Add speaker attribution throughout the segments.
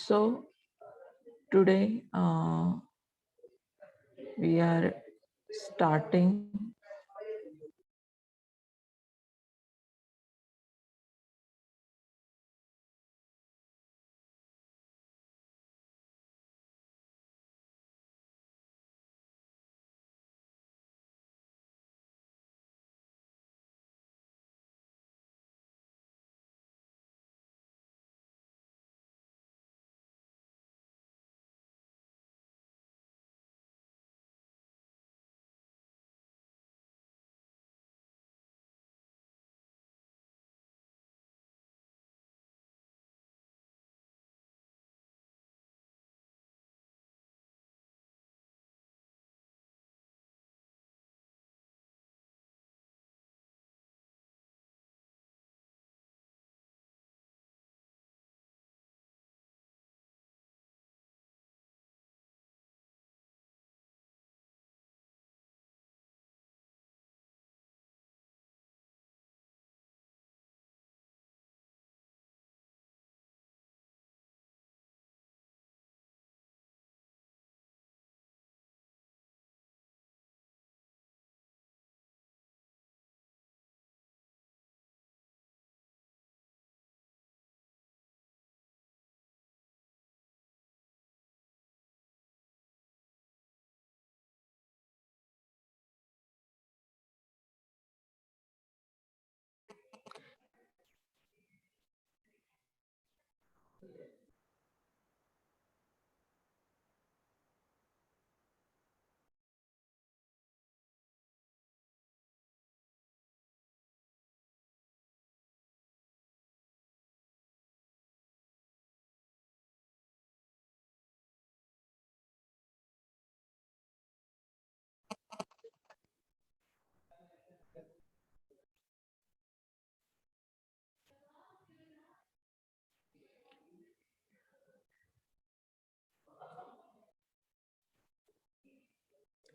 Speaker 1: So today we are starting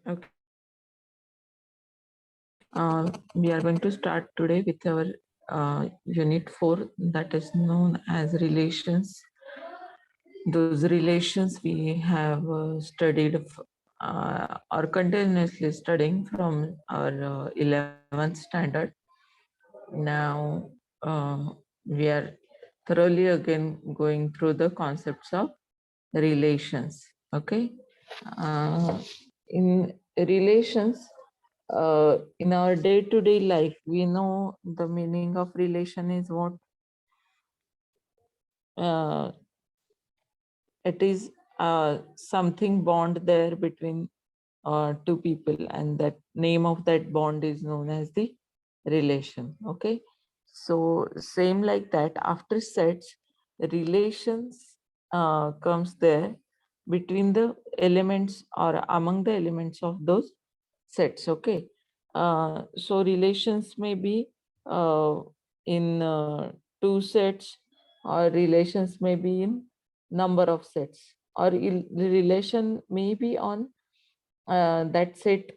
Speaker 1: okay. We are going to start today with our unit 4, that is known as relations. Those relations we have studied or continuously studying from our 11th standard. Now we are thoroughly again going through the concepts of relations. Okay. In relations, in our day-to-day life, we know the meaning of relation is what? It is something bond there between two people, and that name of that bond is known as the relation. Okay, so same like that, after sets, relations comes there between the elements or among the elements of those sets. Okay, so relations may be in two sets, or relations may be in number of sets, or the relation may be on that set.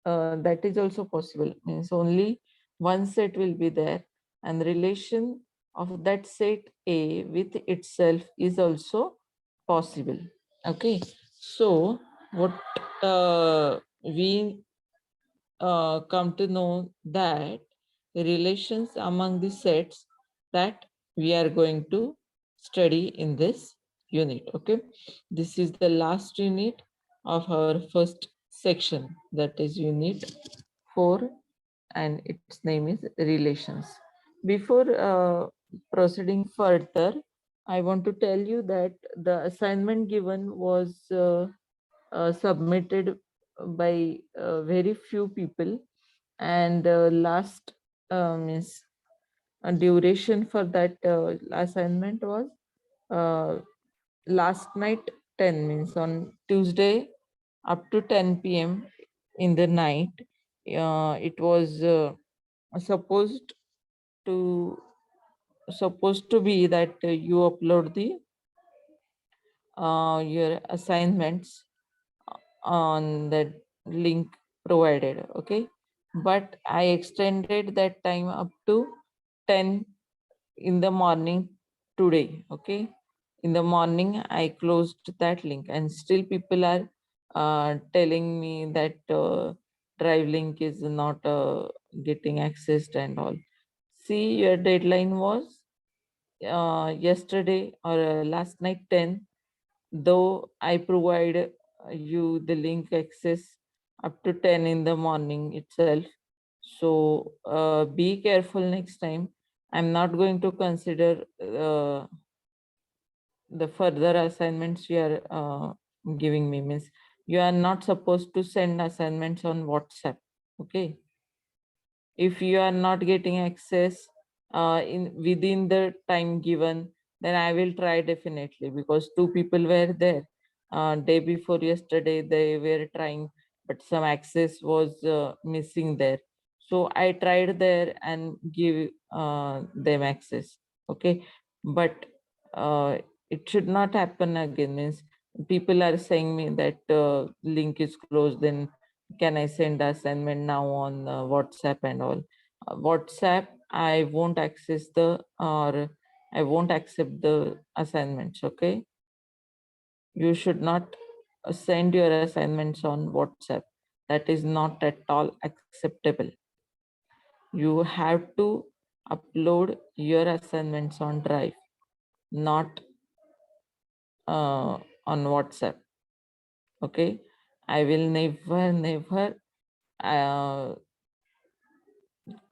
Speaker 1: That is also possible, means only one set will be there, and relation of that set A with itself is also possible. Okay, so what we come to know that relations among the sets that we are going to study in this unit. Okay, this is the last unit of our first section, that is unit 4, and its name is relations. Before proceeding further, I want to tell you that the assignment given was submitted by very few people, and last means duration for that assignment was uh, last night 10, means on Tuesday up to 10 p.m. in the night. It was supposed to be that you upload the your assignments on the link provided. Okay, but I extended that time up to 10 in the morning today. Okay, In the morning, I closed that link, and still people are telling me that drive link is not getting accessed and all. See, your deadline was yesterday or last night 10, though I provide you the link access up to 10 in the morning itself. So be careful next time. I'm not going to consider the further assignments you are giving me. Means you are not supposed to send assignments on WhatsApp. Okay, if you are not getting access in within the time given, then I will try definitely, because two people were there day before yesterday. They were trying, but some access was missing there, so I tried there and give them access. Okay, but uh, it should not happen again. Means people are saying me that link is closed, then can I send assignment now on WhatsApp and all? WhatsApp, I won't access the, or I won't accept the assignments. Okay, you should not send your assignments on WhatsApp. That is not at all acceptable. You have to upload your assignments on Drive, not on WhatsApp. Okay, I will never uh,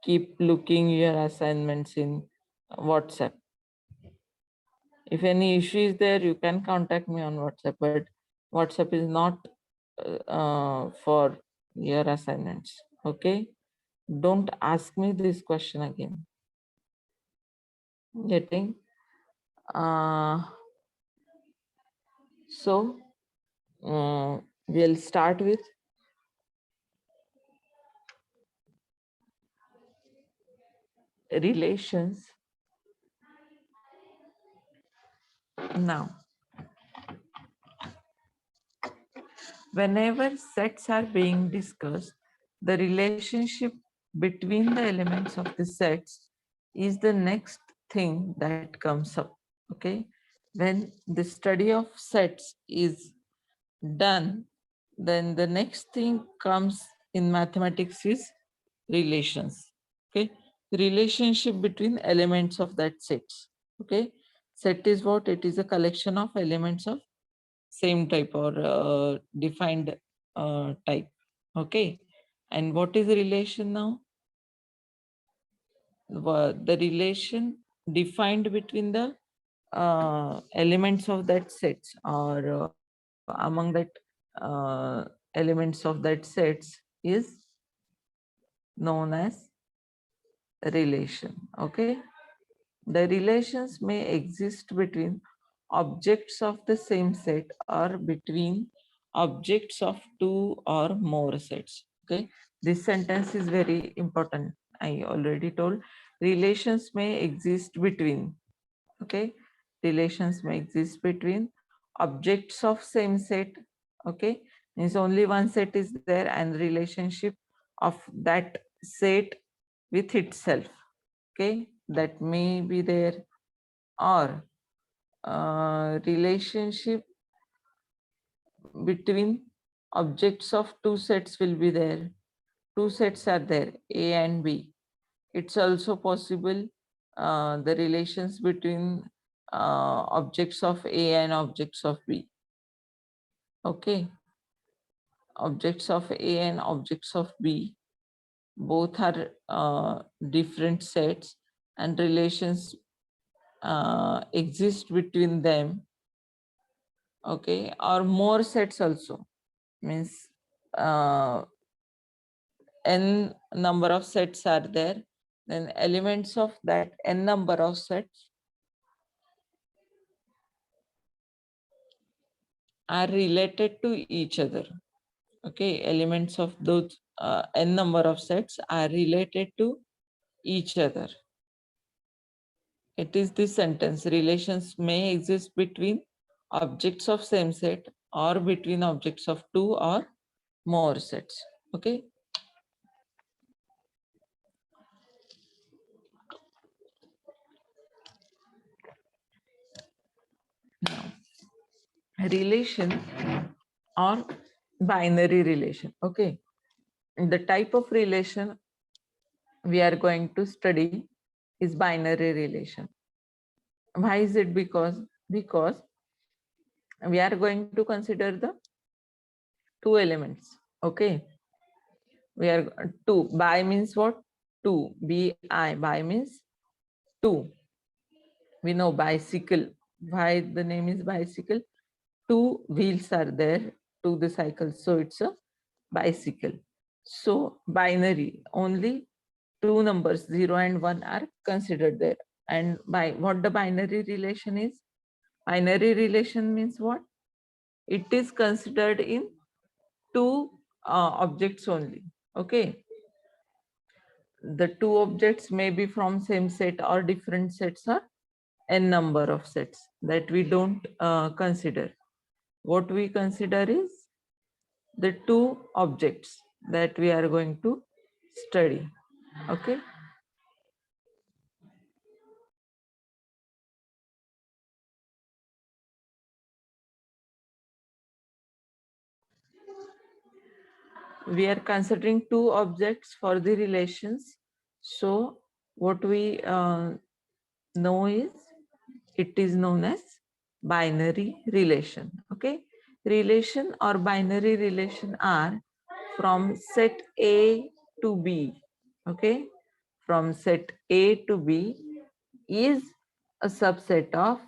Speaker 1: keep looking your assignments in WhatsApp. If any issue is there, you can contact me on WhatsApp, but WhatsApp is not for your assignments. Okay, don't ask me this question again. Getting so we'll start with relations now. Whenever sets are being discussed, the relationship between the elements of the sets is the next thing that comes up. Okay, when the study of sets is done, then the next thing comes in mathematics is relations. Okay, the relationship between elements of that sets. Okay, set is what? It is a collection of elements of same type or defined type. Okay, and what is the relation now? The relation defined between the elements of that sets, or among that elements of that sets, is known as relation. Okay, the relations may exist between objects of the same set or between objects of two or more sets. Okay, this sentence is very important. I already told relations may exist between. Okay, relations may exist between objects of same set. Okay, means only one set is there, and relationship of that set with itself. Okay, that may be there, or relationship between objects of two sets will be there. Two sets are there, A and B. It's also possible the relations between objects of A and objects of B. Okay, objects of A and objects of B both are different sets, and relations exist between them. Okay, or more sets also, means uh, n number of sets are there, then elements of that n number of sets are related to each other. Okay, elements of those n number of sets are related to each other. It is this sentence: relations may exist between objects of same set or between objects of two or more sets. Okay, relation or binary relation. Okay, the type of relation we are going to study is binary relation. Why is it? Because we are going to consider the two elements. Okay, we are two. Bi means what? Two. Bi. Bi means two. We know bicycle. Why the name is bicycle? Two wheels are there to the cycle, so it's a bicycle. So binary, only two numbers 0 and 1 are considered there. And by what the binary relation is? Binary relation means what? It is considered in two objects only. Okay, the two objects may be from same set or different sets or n number of sets that we don't consider. What we consider is the two objects that we are going to study. Okay, we are considering two objects for the relations. So what we know is, it is known as binary relation. Okay, relation or binary relation are from set A to B. Okay, from set A to B is a subset of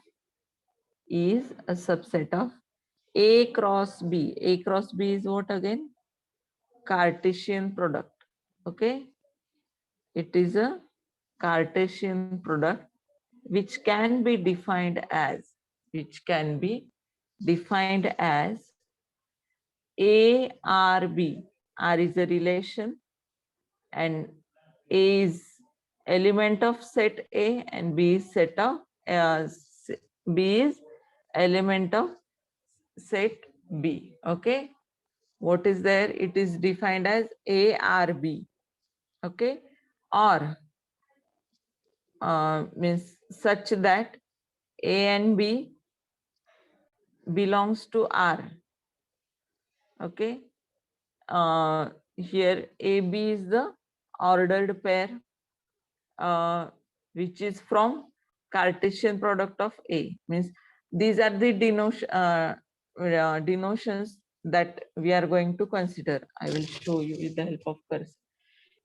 Speaker 1: A cross B. A cross B is what again? Cartesian product. Okay, it is a Cartesian product which can be defined as A R B. R is a relation and A is element of set A and B is B is element of set B. Okay, what is there? It is defined as ARB. Okay, or means such that A and B belongs to R. Okay, here AB is the ordered pair which is from Cartesian product of A. Means these are the denotions that we are going to consider. I will show you with the help of cursor.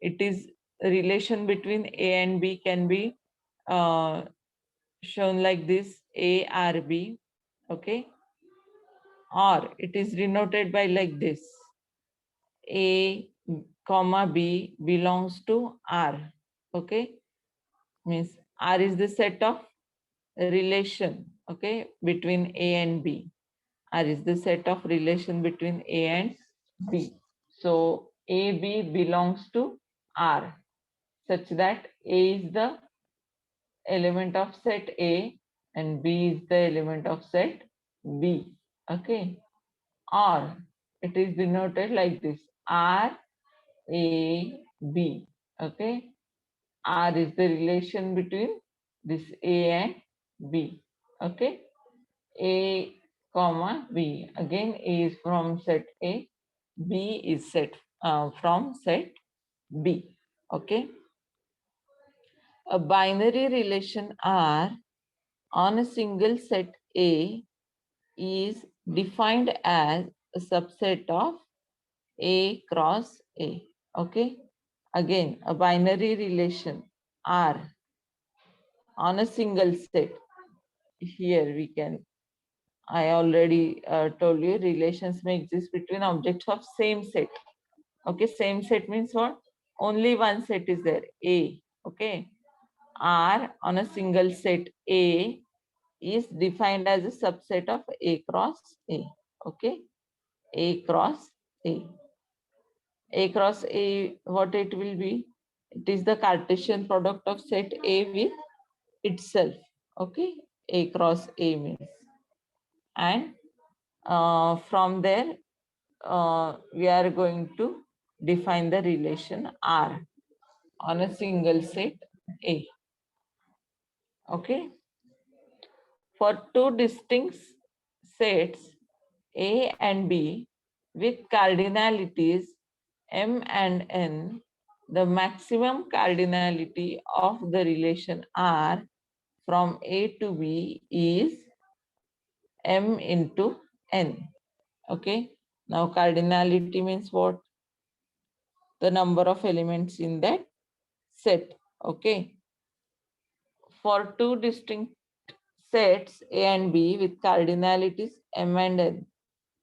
Speaker 1: It is a relation between A and B can be shown like this: ARB. Okay, or it is denoted by like this: A comma B belongs to R. Okay, means R is the set of relation, okay, between A and B. R is the set of relation between A and B. So AB belongs to R such that A is the element of set A and B is the element of set B. Okay, or it is denoted like this: R A B. Okay, R is the relation between this A and B. Okay, A comma B. Again, A is from set A, B is set from set B. Okay, a binary relation R on a single set A is defined as a subset of A cross A. Okay, again, a binary relation R on a single set. Here we can, I already told you, relations may exist between objects of same set. Okay, same set means what? Only one set is there, A. Okay, R on a single set A is defined as a subset of A cross A. Okay, A cross A. A cross A, what it will be? It is the Cartesian product of set A with itself. Okay, A cross A means. And from there, we are going to define the relation R on a single set A. Okay, for two distinct sets A and B with cardinalities M and N, the maximum cardinality of the relation R from A to B is M into N. Okay. Now cardinality means what? The number of elements in that set. Okay. For two distinct sets A and B with cardinalities M and N,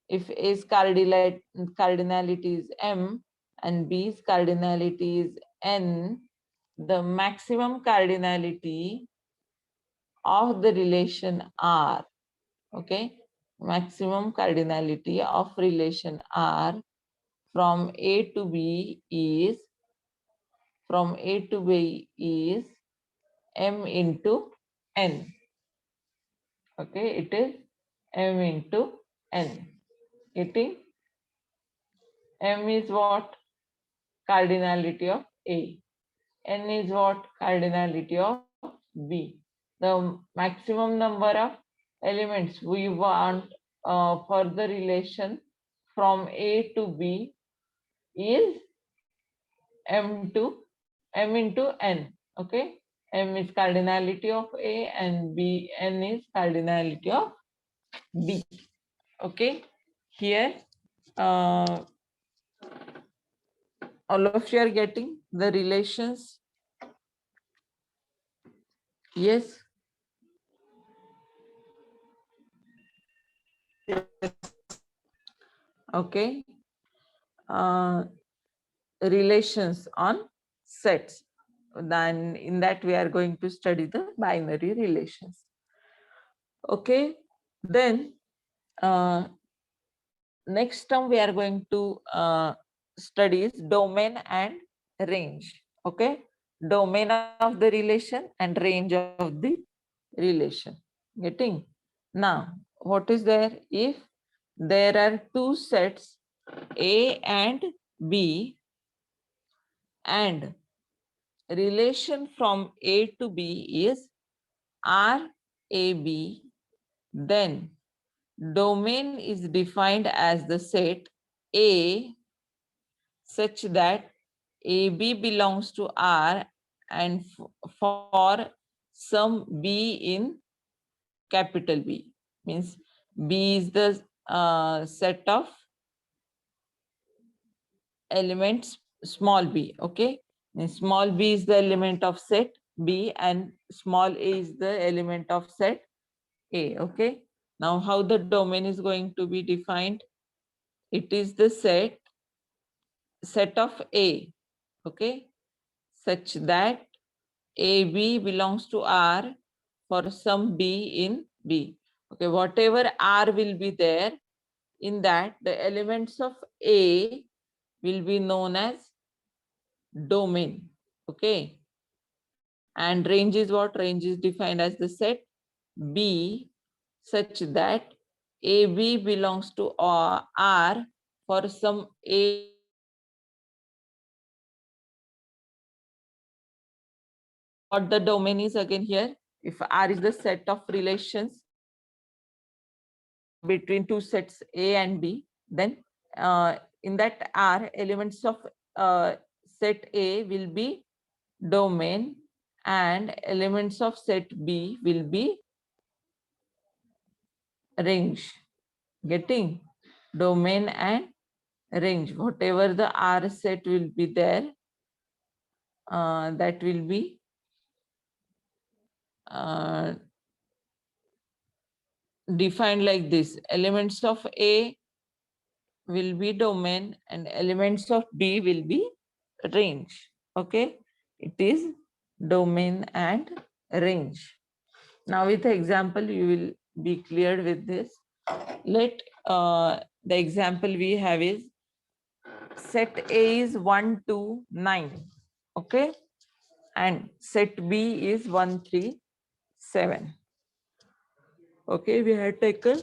Speaker 1: if A's cardinality is M and B's cardinality is N, the maximum cardinality of the relation R, okay, maximum cardinality of relation R from A to B is M into N. Okay, it is M into N. Getting? M is what? Cardinality of A. N is what? Cardinality of B. The maximum number of elements we want for the relation from A to B is M into N. Okay. M is cardinality of A and B. N is cardinality of B. Okay. Here, all of you are getting the relations. Yes. Okay. Relations on sets. Then in that we are going to study the binary relations. Okay. Then next term we are going to study is domain and range. Okay. Domain of the relation and range of the relation. Getting? Now, what is there? If there are two sets A and B and relation from A to B is RAB, then domain is defined as the set A such that AB belongs to R and for some B in capital B, means B is the set of elements small b. Okay, and small b is the element of set B and small a is the element of set A. Okay, now how the domain is going to be defined? It is the set of A, okay, such that AB belongs to R for some B in B. Okay, whatever R will be there, in that the elements of A will be known as domain. Okay, and range is what? Range is defined as the set B such that AB belongs to R for some A. What the domain is again here? If R is the set of relations between two sets A and B, then in that R, elements of set A will be domain and elements of set B will be range. Getting? Domain and range, whatever the R set will be there, that will be defined like this. Elements of A will be domain and elements of B will be range. Okay, it is domain and range. Now with the example you will be cleared with this. Let the example we have is set A is 1, 2, 9. Okay, and set B is 1, 3, 7. Okay, we have taken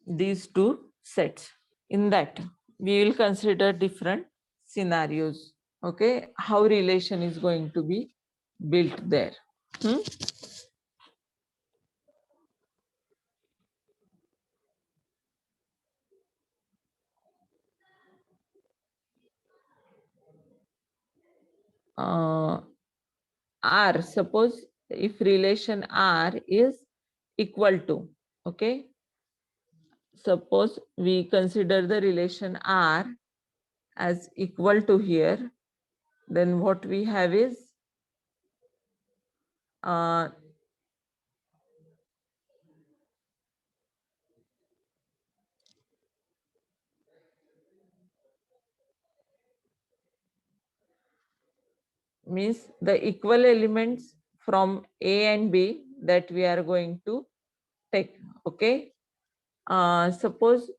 Speaker 1: these two sets. In that we will consider different scenarios. Okay, how relation is going to be built there. R, suppose if relation R is equal to, okay, suppose we consider the relation R as equal to here, then what we have is means the equal elements from A and B that we are going to take, okay. Suppose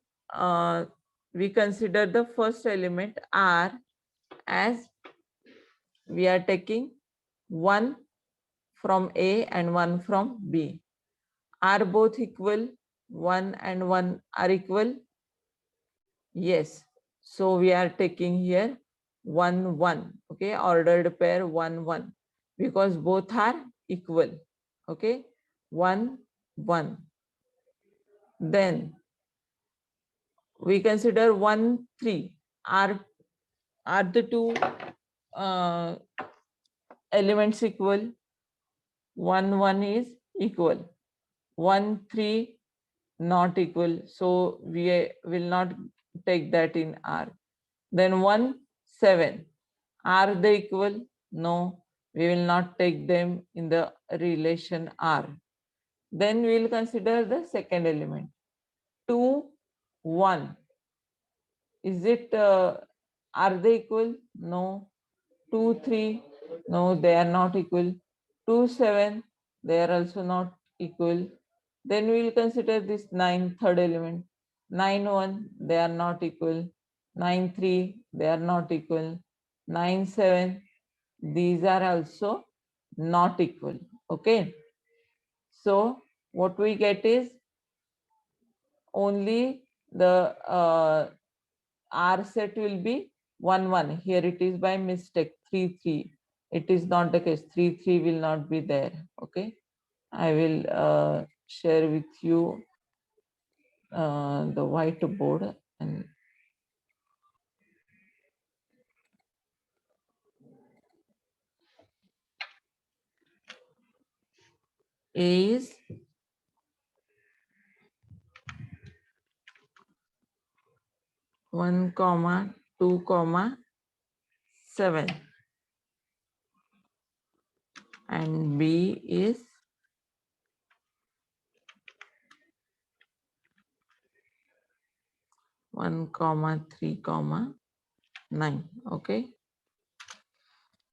Speaker 1: we consider the first element R as we are taking one from A and one from B. Are both equal? 1 and 1 are equal? Yes. So we are taking here 1, 1. Okay, ordered pair 1, 1 because both are equal. Okay, 1, 1. Then we consider 1, 3. Are the two elements equal? 1, 1 is equal. 1, 3 not equal. So we will not take that in R. Then 1, 7. Are they equal? No, we will not take them in the relation R. Then we will consider the second element. 2, 1. Is it, are they equal? No. 2, 3. No, they are not equal. 2, 7. They are also not equal. Then we will consider this 9, third element. 9, 1. They are not equal. 9, 3. They are not equal. 9, 7. These are also not equal. Okay. So what we get is only the R set will be 1, 1. Here it is by mistake 3, 3. It is not the case. 3, 3 will not be there. Okay. I will share with you the whiteboard, and A is 1, 2, 7 and B is 1, 3, 9. Okay.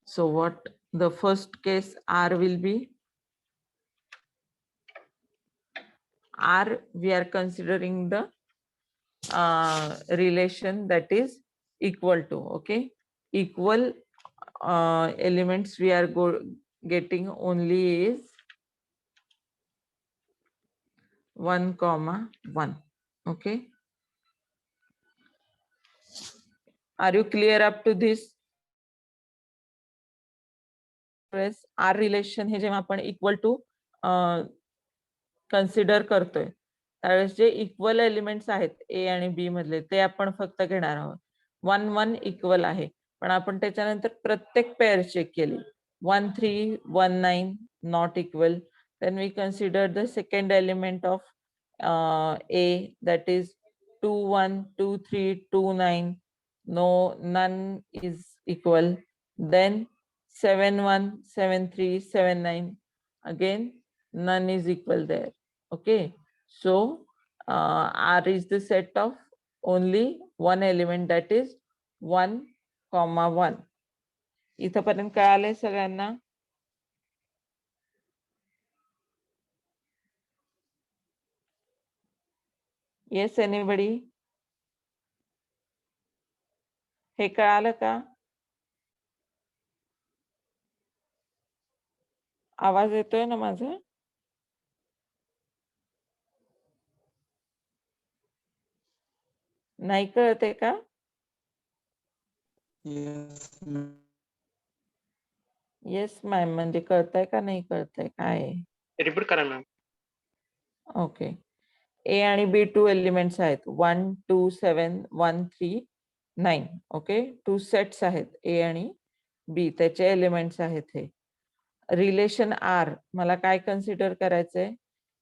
Speaker 1: So what the first case R will be? R, we are considering the relation that is equal to, okay. Equal elements we are getting only is 1, 1. Okay. Are you clear up to this? R relation हे जेव्हा आपण equal to consider करतोय त्यावेळेस J equal elements आहेत ए आणि B मधले ते आपण फक्त घेणार आहोत. 1, 1 इक्वल आहे, पण आपण त्याच्यानंतर प्रत्येक पेअर चेक केली. 1, 3, 1, 9 not equal. Then we consider the second element of A, that is 2, 1, 2, 3, 2, 9. No, none is equal. Then 7, 1, 7, 3, 7, 9. Again, none is equal there. Okay. So R is the set of only one element, that is 1, 1. इथपर्यंत कळालंय सगळ्यांना? Yes, anybody? हे कळालं का? आवाज येतोय ना माझा? नाही कळते का? येस मॅम, म्हणजे कळतंय का नाही कळतंय काय?
Speaker 2: रिपीट करा मॅम.
Speaker 1: ओके. ए आणि बी 2 एलिमेंट्स आहेत. 1, 2, 7, 1, 3, 9. ओके. 2 सेट्स आहेत ए आणि बी, त्याचे एलिमेंट्स आहेत हे. रिलेशन आर मला काय कन्सिडर करायचंय,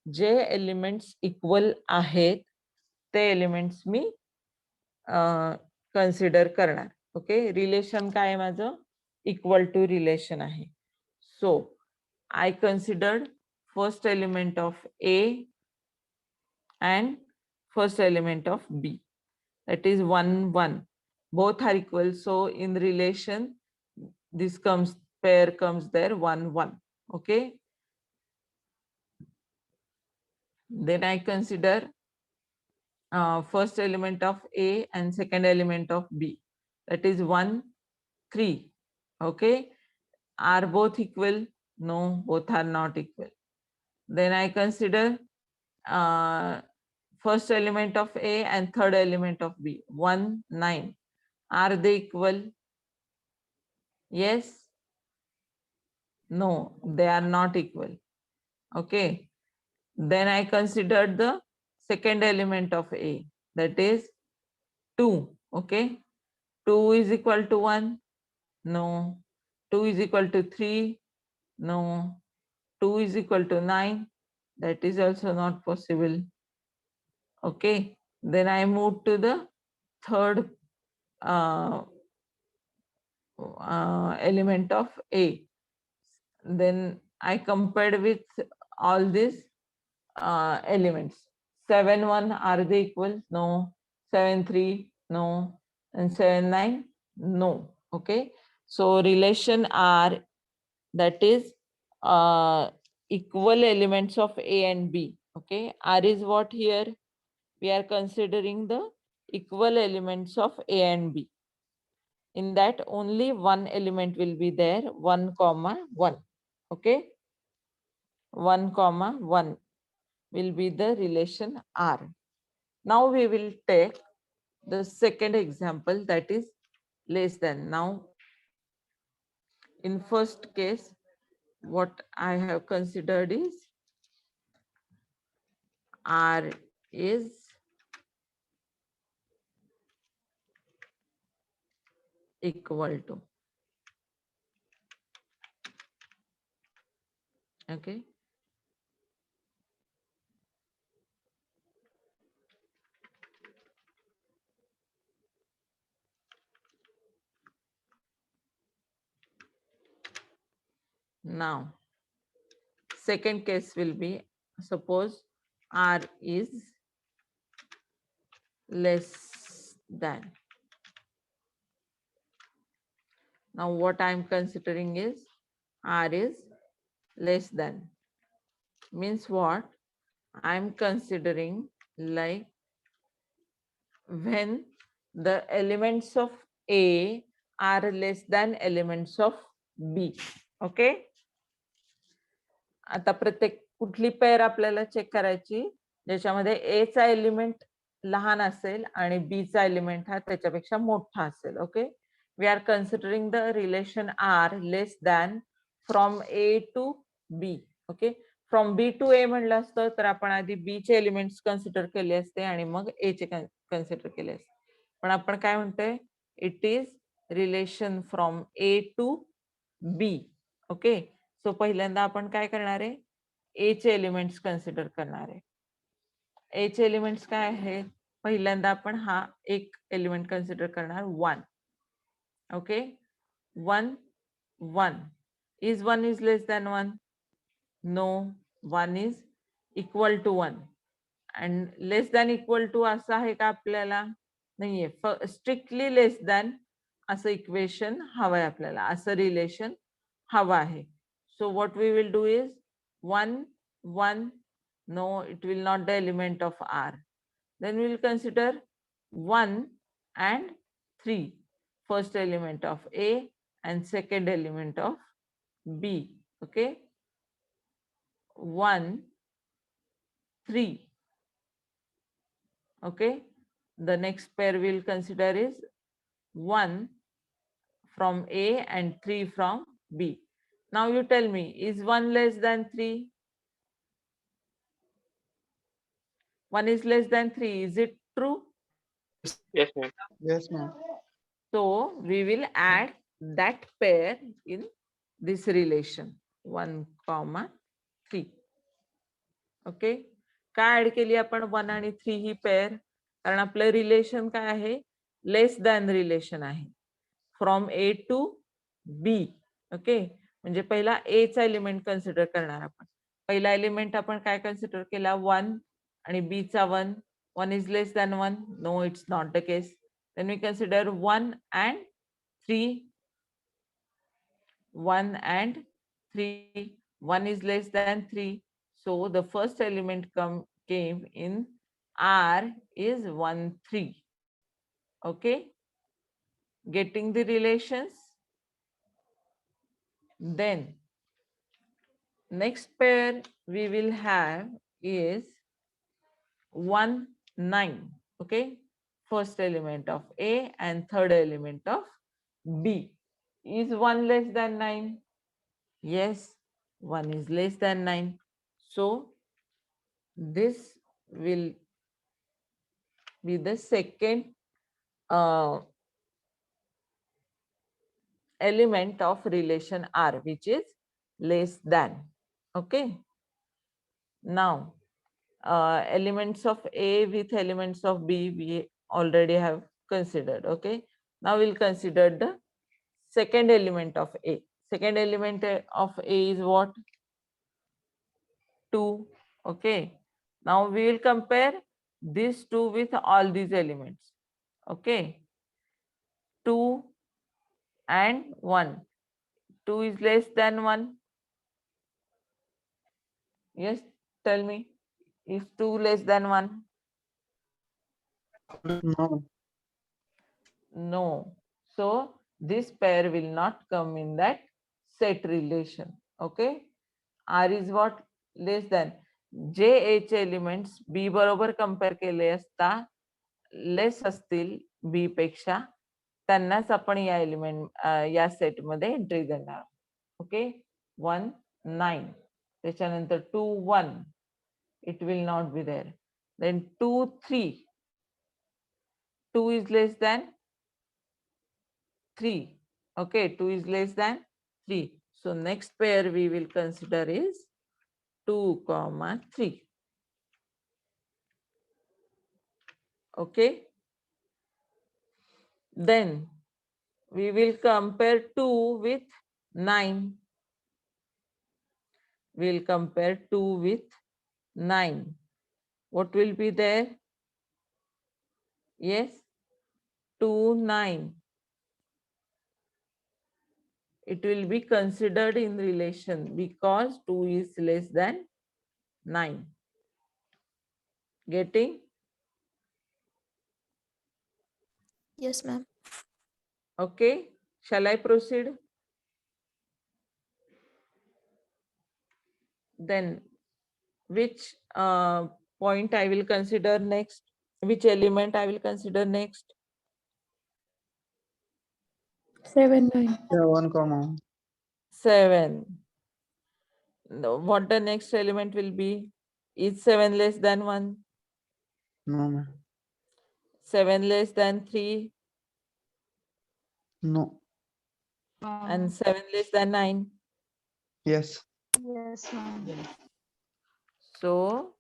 Speaker 1: जे एलिमेंट्स इक्वल आहेत ते एलिमेंट्स मी कन्सिडर करणार. ओके, रिलेशन काय आहे माझं, इक्वल टू रिलेशन आहे. So I considered first element of A and first element of B, that is 1 1, both are equal, so in relation this pair comes there 1 1. Okay, then I consider first element of A and second element of B, that is 1 3. Okay, are both equal? No, both are not equal. Then I consider first element of A and third element of B, 1 9. Are they equal? Yes? No, they are not equal. Okay, then I considered the second element of A, that is 2. Okay, 2 is equal to 1? No. 2 is equal to 3? No. 2 is equal to 9? That is also not possible. Okay, then I move to the third element of A. Then I compared with all these elements. 7 1, are they equal? No. 7 3, no. And 7 9, no. Okay, so relation R, that is equal elements of A and B. Okay, R is what here? We are considering the equal elements of A and B. In that only one element will be there, 1 comma 1. Okay, 1 comma 1 will be the relation R. Now we will take the second example, that is less than. Now in first case, what I have considered is R is equal to. Okay, now second case will be, suppose R is less than. Now what I am considering is R is less than, means what? I am considering like when the elements of A are less than elements of B. Okay, आता प्रत्येक कुठली pair आपल्याला check करायची ज्याच्यामध्ये ए चा element लहान असेल आणि बी चा एलिमेंट हा त्याच्यापेक्षा मोठा असेल. Okay, we are considering the relation are less than from A to B. Okay, from B to A म्हणलं असतं तर आपण आधी बी चे एलिमेंट्स कन्सिडर केले असते आणि मग ए चे कन्सिडर केले असते. पण आपण काय म्हणतोय, it is relation from A to B. Okay, so पहिल्यांदा आपण काय करणार आहे, ए चे एलिमेंट्स कन्सिडर करणार आहे. ए चे एलिमेंट्स काय आहेत, पहिल्यांदा आपण हा एक एलिमेंट कन्सिडर करणार 1. Okay, 1 1. Is 1 is less than 1? No, 1 is equal to 1. And less than equal to असं आहे का आपल्याला? नाहीये, स्ट्रिक्टली लेस दॅन असं इक्वेशन हवंय आपल्याला, असं रिलेशन हवं आहे. So what we will do is 1 1, no, it will not the element of R. Then we will consider 1 and 3, first element of A and second element of B. Okay, 1 3. Okay, the next pair we will consider is 1 from A and 3 from B. Now you tell me, is 1 less than 3? 1 is less than 3. Is it true?
Speaker 2: Yes, ma'am.
Speaker 3: Yes, ma'am.
Speaker 1: So we will add that pair in this relation 1, 3. Okay, काय add केली आपण 1 आणि 3 ही pair, कारण आपलं relation काय आहे, less than relation आहे, from A to B. Okay, म्हणजे पहिला ए चा एलिमेंट कन्सिडर करणार आपण. पहिला एलिमेंट आपण काय कन्सिडर केला, 1 आणि बी चा 1. 1 is less than 1. No, it's not the case. Then we consider 1 and 3. 1 and 3. 1 is less than 3. So the first element came in R is 1, 3. Okay, getting the relations. Then next pair we will have is 1, 9. Okay, first element of A and third element of B. Is 1 less than 9? Yes, 1 is less than 9. So this will be the second element of relation R, which is less than. Okay, now elements of A with elements of B we already have considered. Okay, now we'll consider the second element of A. Second element of A is what? 2. Okay, now we will compare these two with all these elements. Okay, 2 and 1. 2 is less than 1. Yes, tell me, is 2 less than 1?
Speaker 2: No.
Speaker 1: No. So this pair will not come in that set relation. Okay, R is what? Less than. जे ए चे elements B बरोबर compare केले असता less असतील B पेक्षा, त्यांनाच आपण या element या सेट मध्ये एंट्री देणार. ओके, 1, 9. त्याच्यानंतर 2, 1. It will not be there. Then 2, 3. 2 is less than 3. Okay, 2 is less than 3. So next pair we will consider is 2, 3. Okay, then we will compare 2 with 9. We'll compare 2 with 9. What will be there? Yes, 2, 9. It will be considered in relation because 2 is less than 9. Getting?
Speaker 3: Yes, ma'am.
Speaker 1: Okay, shall I proceed? Then which point I will consider next? Which element I will consider next?
Speaker 3: 7, 9.
Speaker 2: 7,
Speaker 1: 7. No, what the next element will be? Is 7 less than 1?
Speaker 2: no, ma'am.
Speaker 1: 7 less than 3?
Speaker 2: No.
Speaker 1: And 7 less than 9?
Speaker 2: Yes.
Speaker 3: Yes, ma'am.
Speaker 1: So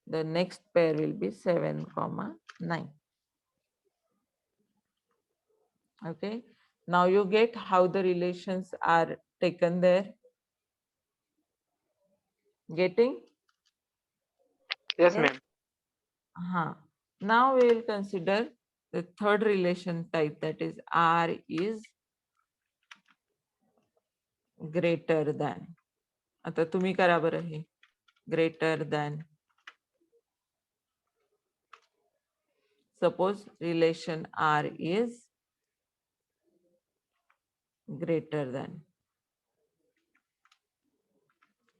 Speaker 1: the next pair will be 7, 9. Okay, now you get how the relations are taken there. Getting?
Speaker 4: Yes, ma'am.
Speaker 1: Now we will consider the third relation type, that is R is greater than. आता तुम्ही करा बरं हे. Greater than. Suppose relation R is greater than.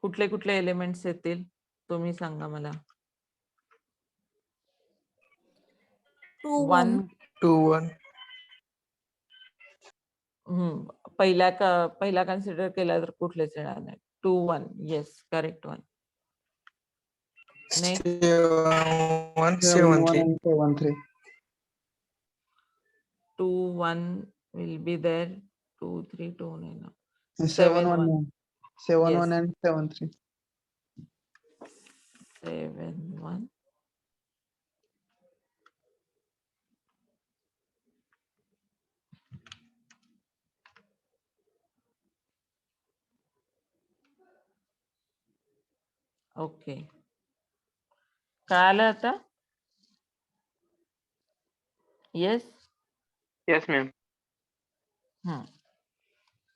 Speaker 1: कुठले कुठले elements येतील तुम्ही सांगा मला.
Speaker 3: 2,
Speaker 1: 1.
Speaker 4: 2, 1.
Speaker 1: पहिला कन्सिडर केला तर कुठलेच येणार नाही. 2, 1. Yes, correct one. Next
Speaker 4: 7,
Speaker 2: 7,
Speaker 4: 3.
Speaker 2: 1 and 7, 3.
Speaker 1: 2, 1 will be there. 2, 3, 2, 9.
Speaker 2: 7 1
Speaker 1: 1.
Speaker 2: 9. 7
Speaker 1: Yes.
Speaker 2: 1 and 7 3.
Speaker 1: 7 1. Okay, कळालं आता? Yes.
Speaker 4: Yes, ma'am.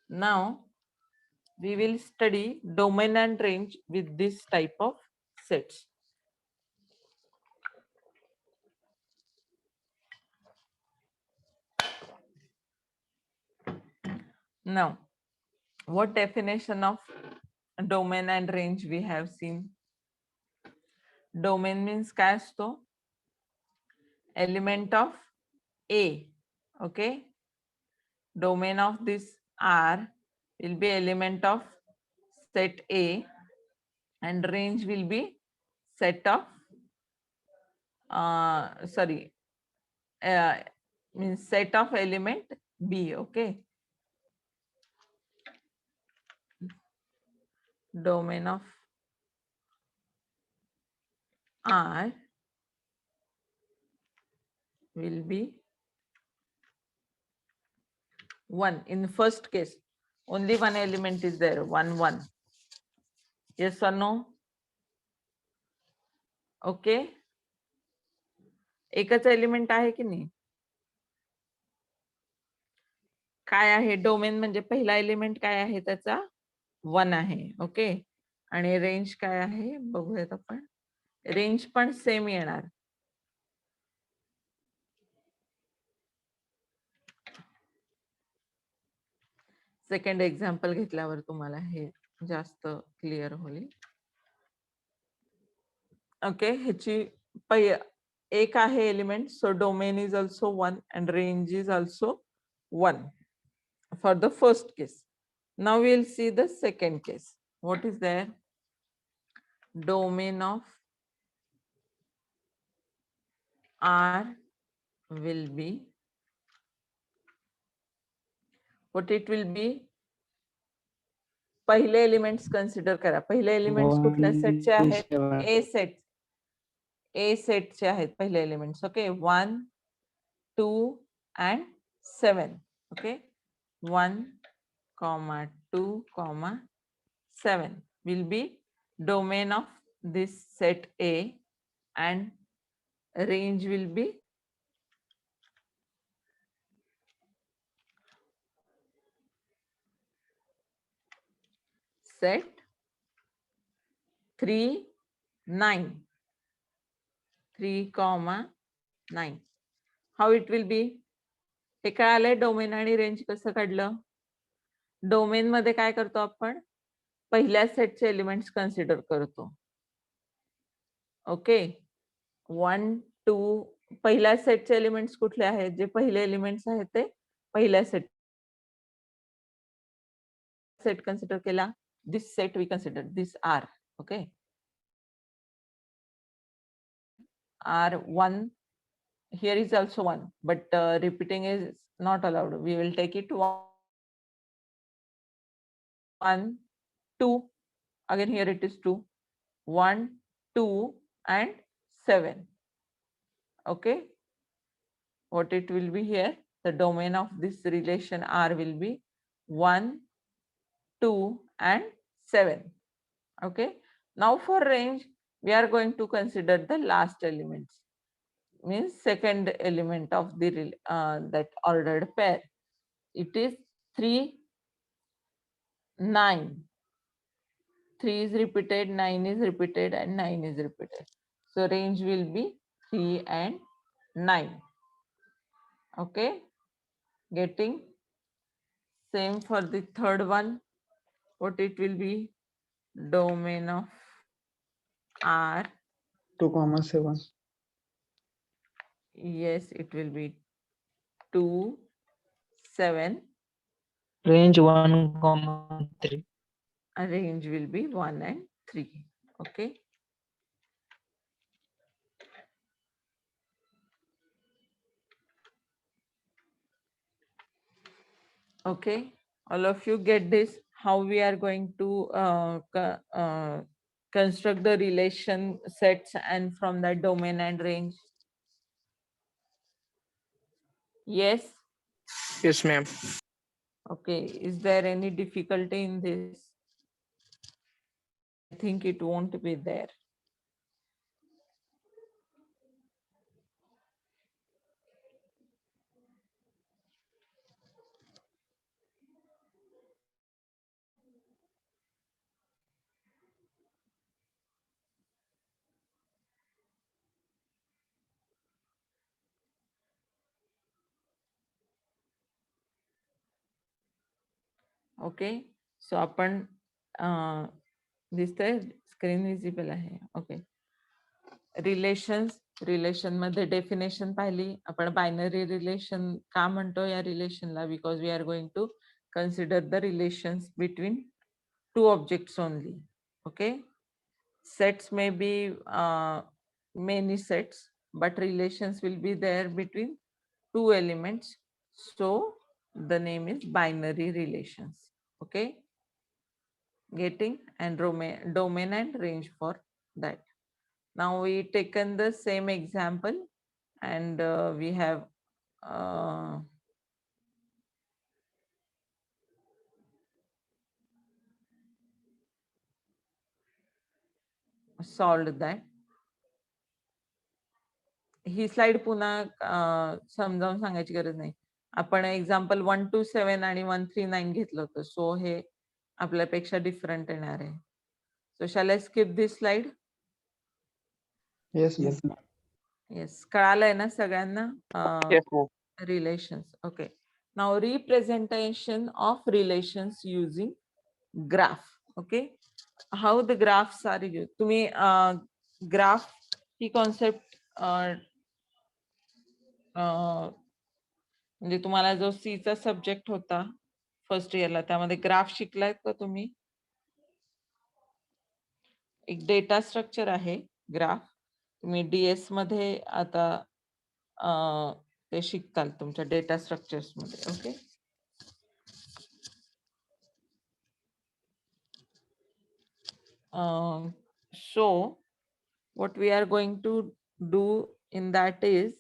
Speaker 1: Now we will study domain and range with this type of sets. Now, what definition of domain and range we have seen? Domain means काय असतो? Element of A. Okay. Domain of this R will be element of set A, and range will be set of means set of element B. Okay. Domain of R will be 1. In the first case, only one element is there, 1 1. Yes or no? Okay. एकच element आहे की नाही? काय आहे domain म्हणजे पहिला element काय आहे त्याचा? 1 आहे. ओके. आणि रेंज काय आहे बघूयात आपण. रेंज पण सेम येणार. सेकंड एक्झाम्पल घेतल्यावर तुम्हाला हे जास्त क्लिअर होईल. ओके. ह्याची एक आहे element, so domain is also 1 and range is also 1 for the first case. Now we will see the second case. What is there? Domain of R will be, what it will be? पहिले elements consider करा. पहिले elements कुठल्या सेटचे आहेत? ए set. ए सेटचे आहेत पहिले elements. Okay. 1 2 and 7. Okay. 1, 2, 7 will be domain of this set A, and range will be set 3 9. 3, 9. How it will be? हे काय आलंय? Domain आणि रेंज कसं काढलं? डोमेन मध्ये काय करतो आपण? पहिल्या सेटचे एलिमेंट्स कन्सिडर करतो. ओके. 1 2 पहिल्या सेटचे एलिमेंट्स कुठले आहेत? जे पहिले एलिमेंट्स आहेत ते पहिल्या सेट कन्सिडर केला. This set we consider this R. Okay. R1 here is also 1, but repeating is not allowed. We will take it 1 2. Again here it is 2. 1 2 and 7. Okay. What it will be here? The domain of this relation R will be 1 2 and 7. Okay. Now for range, we are going to consider the last elements, means second element of the that ordered pair. It is 3 9. 3 is repeated, 9 is repeated, and 9 is repeated. So range will be 3 and 9. Okay. Getting same for the third one. What it will be? Domain of R.
Speaker 2: 2 7.
Speaker 1: Yes, it will be 2 7.
Speaker 5: Range 1, 3.
Speaker 1: Range will be 1 and 3. Okay. Okay, all of you get this, how we are going to construct the relation sets and from that domain and range. Yes.
Speaker 4: Yes, ma'am.
Speaker 1: Okay, is there any difficulty in this? I think it won't be there. Okay, so आपण दिसतंय screen visible आहे. Okay, relation मध्ये definition पाहिली आपण. Binary relation का म्हणतो या रिलेशनला? Because we are going to consider the relations between two objects only. Okay, sets may be many sets, but relations will be there between two elements, so the name is binary relations. Okay, getting and domain and range for that. Now we taken the same example and we have solved that. He slide पुन्हा समजावून सांगायची गरज नाही. आपण example 127 आणि 139 घेतलं होतं, सो हे आपल्यापेक्षा डिफरंट येणार आहे. So shall I skip this slide?
Speaker 2: Yes, ma'am.
Speaker 1: Yes, कळालंय ना सगळ्यांना?
Speaker 4: Yes, ma'am.
Speaker 1: Relations. Okay, now representation of relations using graph. Okay, how the graphs are used. तुम्ही ग्राफ ही कॉन्सेप्ट म्हणजे तुम्हाला जो सी चा सब्जेक्ट होता फर्स्ट इयरला, त्यामध्ये ग्राफ शिकलायत का तुम्ही? एक डेटा स्ट्रक्चर आहे ग्राफ. तुम्ही डीएस मध्ये आता ते शिकताल तुमच्या डेटा स्ट्रक्चर्स मध्ये. Okay, so what we are going to do in that is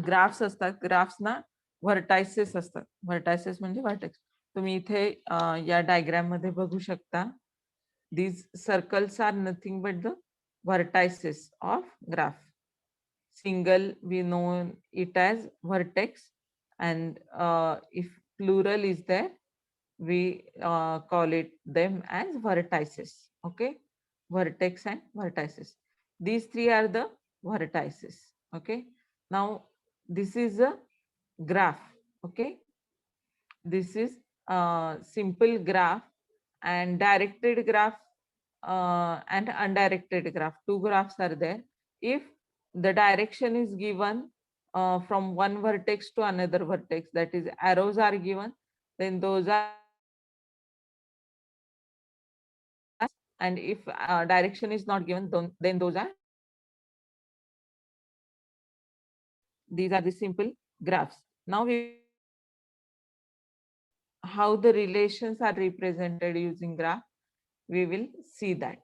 Speaker 1: graphs असतात. ग्राफ्स ना व्हर्टायसेस असतात. व्हर्टायसेस म्हणजे व्हर्टेक्स. तुम्ही इथे या डायग्राम मध्ये बघू शकता. These circles are nothing but the vertices of graph. Single we know it as vertex, and if plural is there, we call it them as vertices. Okay, vertex and vertices. These three are the vertices. Okay, now this is a graph. Okay, this is a simple graph and directed graph and undirected graph. Two graphs are there. If the direction is given from one vertex to another vertex, that is arrows are given, then those are, and if direction is not given, then those are, these are the simple graphs. Now we, how the relations are represented using graph, we will see that.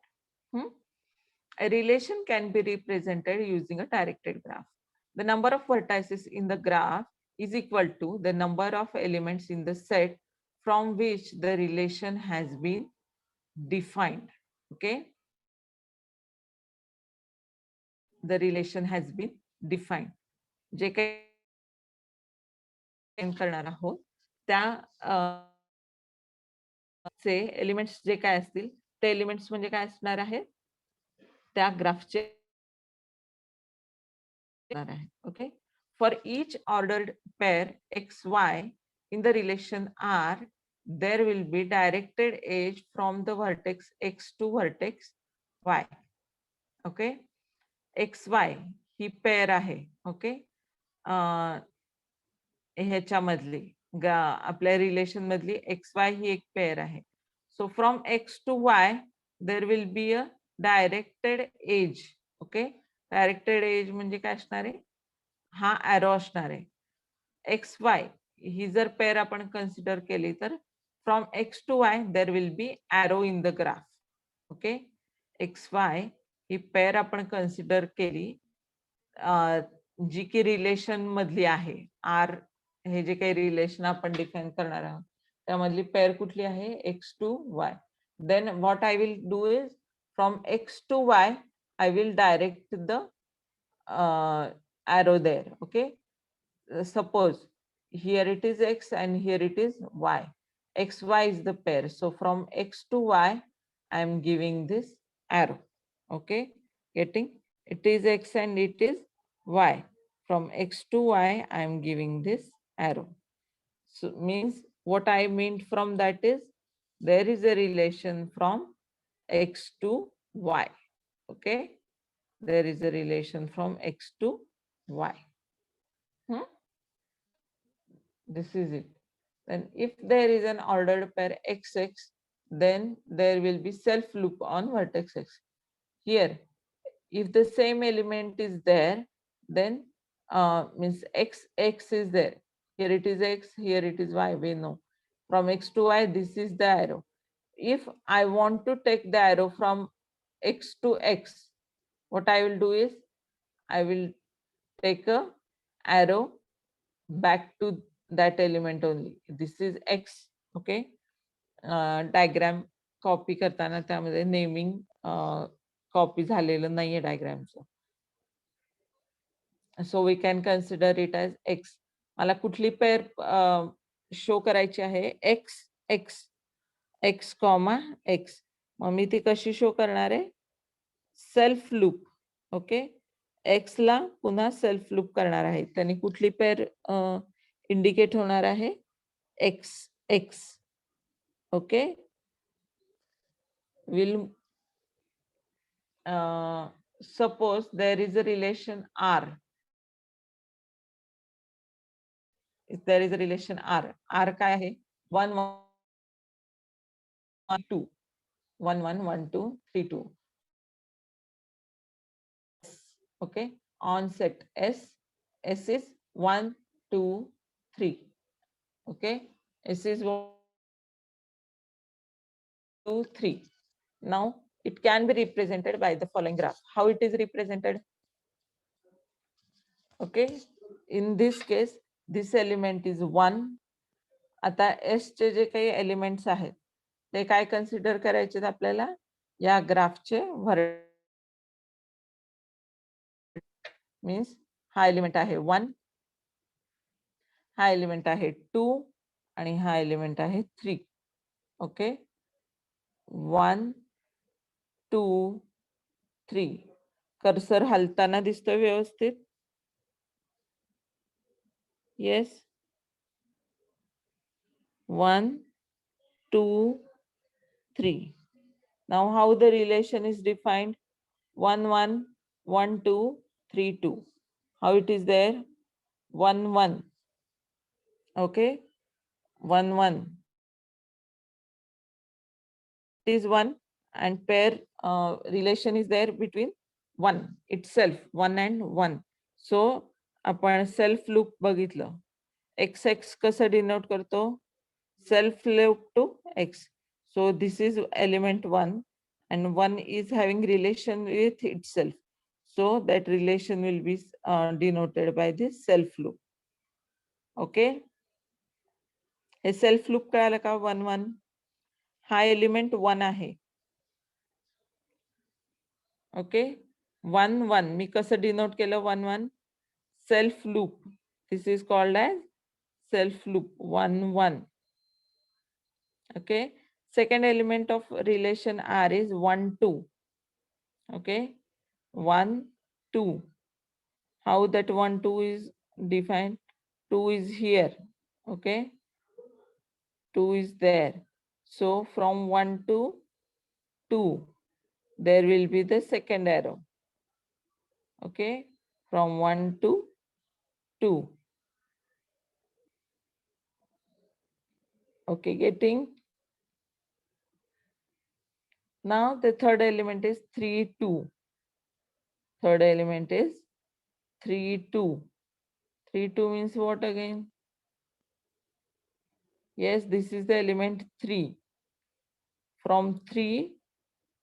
Speaker 1: A relation can be represented using a directed graph. The number of vertices in the graph is equal to the number of elements in the set from which the relation has been defined. Okay, the relation has been defined. जे काही करणार आहोत त्या चे elements जे काय असतील ते elements म्हणजे काय असणार आहे, त्या ग्राफचे. Okay, for each ordered pair xy in the relation R, there will be directed edge from the vertex x to vertex y. Okay, xy ही पेअर आहे. ओके, ह्याच्यामधली आपल्या रिलेशन मधली xy ही एक पेअर आहे. So from x to y there will be a directed edge. Okay, directed edge म्हणजे काय असणार आहे, हा ॲरो असणार आहे. XY ही जर पेअर आपण कन्सिडर केली तर from X to Y there will B arrow in the graph. Okay, XY ही पेअर आपण कन्सिडर केली जी की रिलेशन मधली आहे. आर हे जे काही रिलेशन आपण डिफाइन करणार आहोत त्यामधली पेअर कुठली आहे? X to Y. Then what I will do is from X to Y I will direct the arrow there. Okay, suppose here it is X and here it is Y. XY is the pair, so from X to Y I am giving this arrow. Okay, getting? It is X and it is Y. From X to Y I am giving this arrow. So means what I mean from that is there is a relation from X to Y. Okay, there is a relation from X to Y. This is it. Then if there is an ordered pair XX, then there will be self loop on vertex X. Here, if the same element is there, then means X is there. Here it is X, here it is Y, we know. From X to Y, this is the arrow. If I want to take the arrow from X to X, what I will do is, I will take a arrow back to that element only. This is X. Okay, diagram copy करताना त्यामध्ये naming copy झालेलं नाहीये डायग्रामचं. So we can consider it as X. मला कुठली pair show करायची आहे? X X X comma X. मग मी ती कशी शो करणार आहे? Self loop. ओके, एक्स ला पुन्हा सेल्फ लूप करणार आहे. त्यांनी कुठली पेअर इंडिकेट होणार आहे? X x. Okay, will suppose there is a relation R. If there is a relation R, R काय आहे? 1 1 2 1 1 1 2 3 2. Okay, on set S is 1 2 3. Okay, S is 1 2 3. Now it can be represented by the following graph. How it is represented? Okay, in this case this element is 1. आता S चे जे काही elements आहेत ते काय consider करायचे आपल्याला? या ग्राफचे means हा एलिमेंट आहे 1, हा एलिमेंट आहे 2 आणि हा एलिमेंट आहे 3. ओके, 1 2 3. कर्सर हलताना दिसतोय व्यवस्थित? Yes. 1 2 3. Now how the relation is defined? 1 1 1 2 3 2. How it is there? 1 1. Okay, 1 1. It is 1 and pair relation is there between 1 itself, 1 and 1. So आपण सेल्फ लूप बघितलं. एक्स एक्स कसं denote करतो? Self loop to X. So this is element 1 and 1 is having relation with itself. So that relation will be denoted by this self loop. Okay, हे self loop कळालं का? 1 1. हा element 1 आहे. Okay, 1 1 मी कसं denote केलं? 1 1 self loop. This is called as self loop 1 1. Okay, second element of relation R is 1 2. Okay, 1 2. How that 1 2 is defined? 2 is here. Okay, 2 is there. So from 1 to 2 there will be the second arrow. Okay, from 1 to 2. Okay, getting? Now the third element is 3 2. Third element is 3 2. 3 2 means what again? Yes, this is the element 3. From 3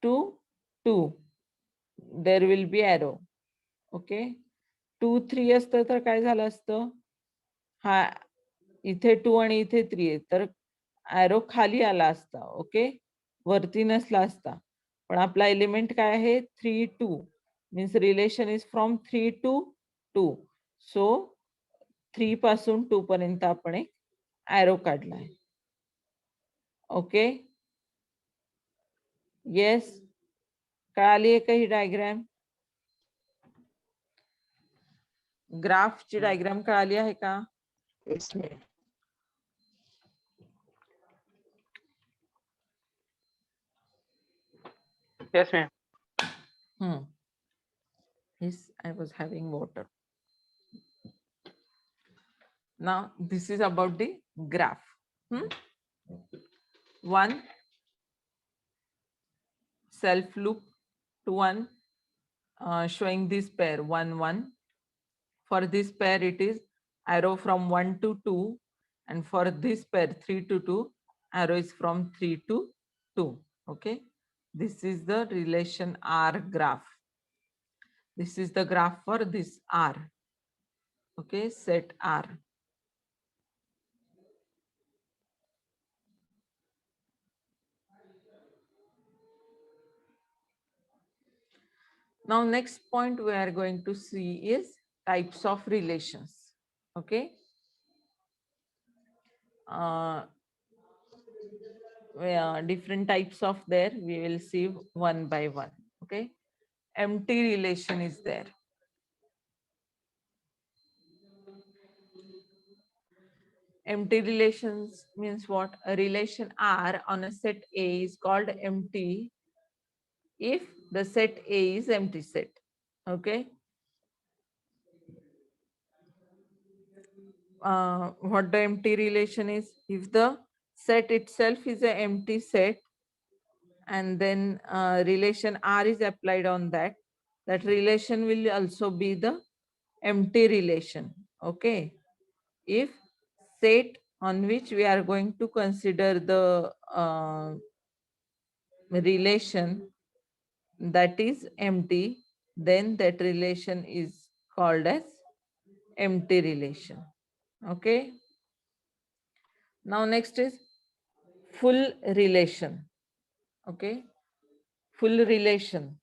Speaker 1: to 2, there will be arrow. Okay. 2, 3 असतं तर काय झालं असतं? हा इथे 2 आणि इथे 3 आहे तर arrow खाली आला असता. ओके, वरती नसला असता. पण आपला एलिमेंट काय आहे? 3, 2 means relation is from 3 to 2. सो 3 पासून 2 पर्यंत आपण एक arrow काढलाय. ओके, येस, कळाली आहे का ही डायग्राम? ग्राफची डायग्राम कळाली आहे का?
Speaker 4: Yes, ma'am. Yes, ma'am.
Speaker 1: Yes, I was having water. Now this is about the graph. One self loop to one showing this pair 1, 1. For this pair it is arrow from 1 to 2, and for this pair 3 to 2, arrow is from 3 to 2. Okay, this is the relation R graph. This is the graph for this R. Okay, set R. Now next point we are going to see is types of relations. Okay, different types of there we will see one by one. Okay, empty relation is there. Empty relations means what? A relation R on a set A is called empty if the set A is empty set. Okay, what the empty relation is? If the set itself is an empty set and then relation R is applied on that, that relation will also be the empty relation. Okay, if set on which we are going to consider the relation that is empty, then that relation is called as empty relation. Okay, now next is full relation. Okay, full relation.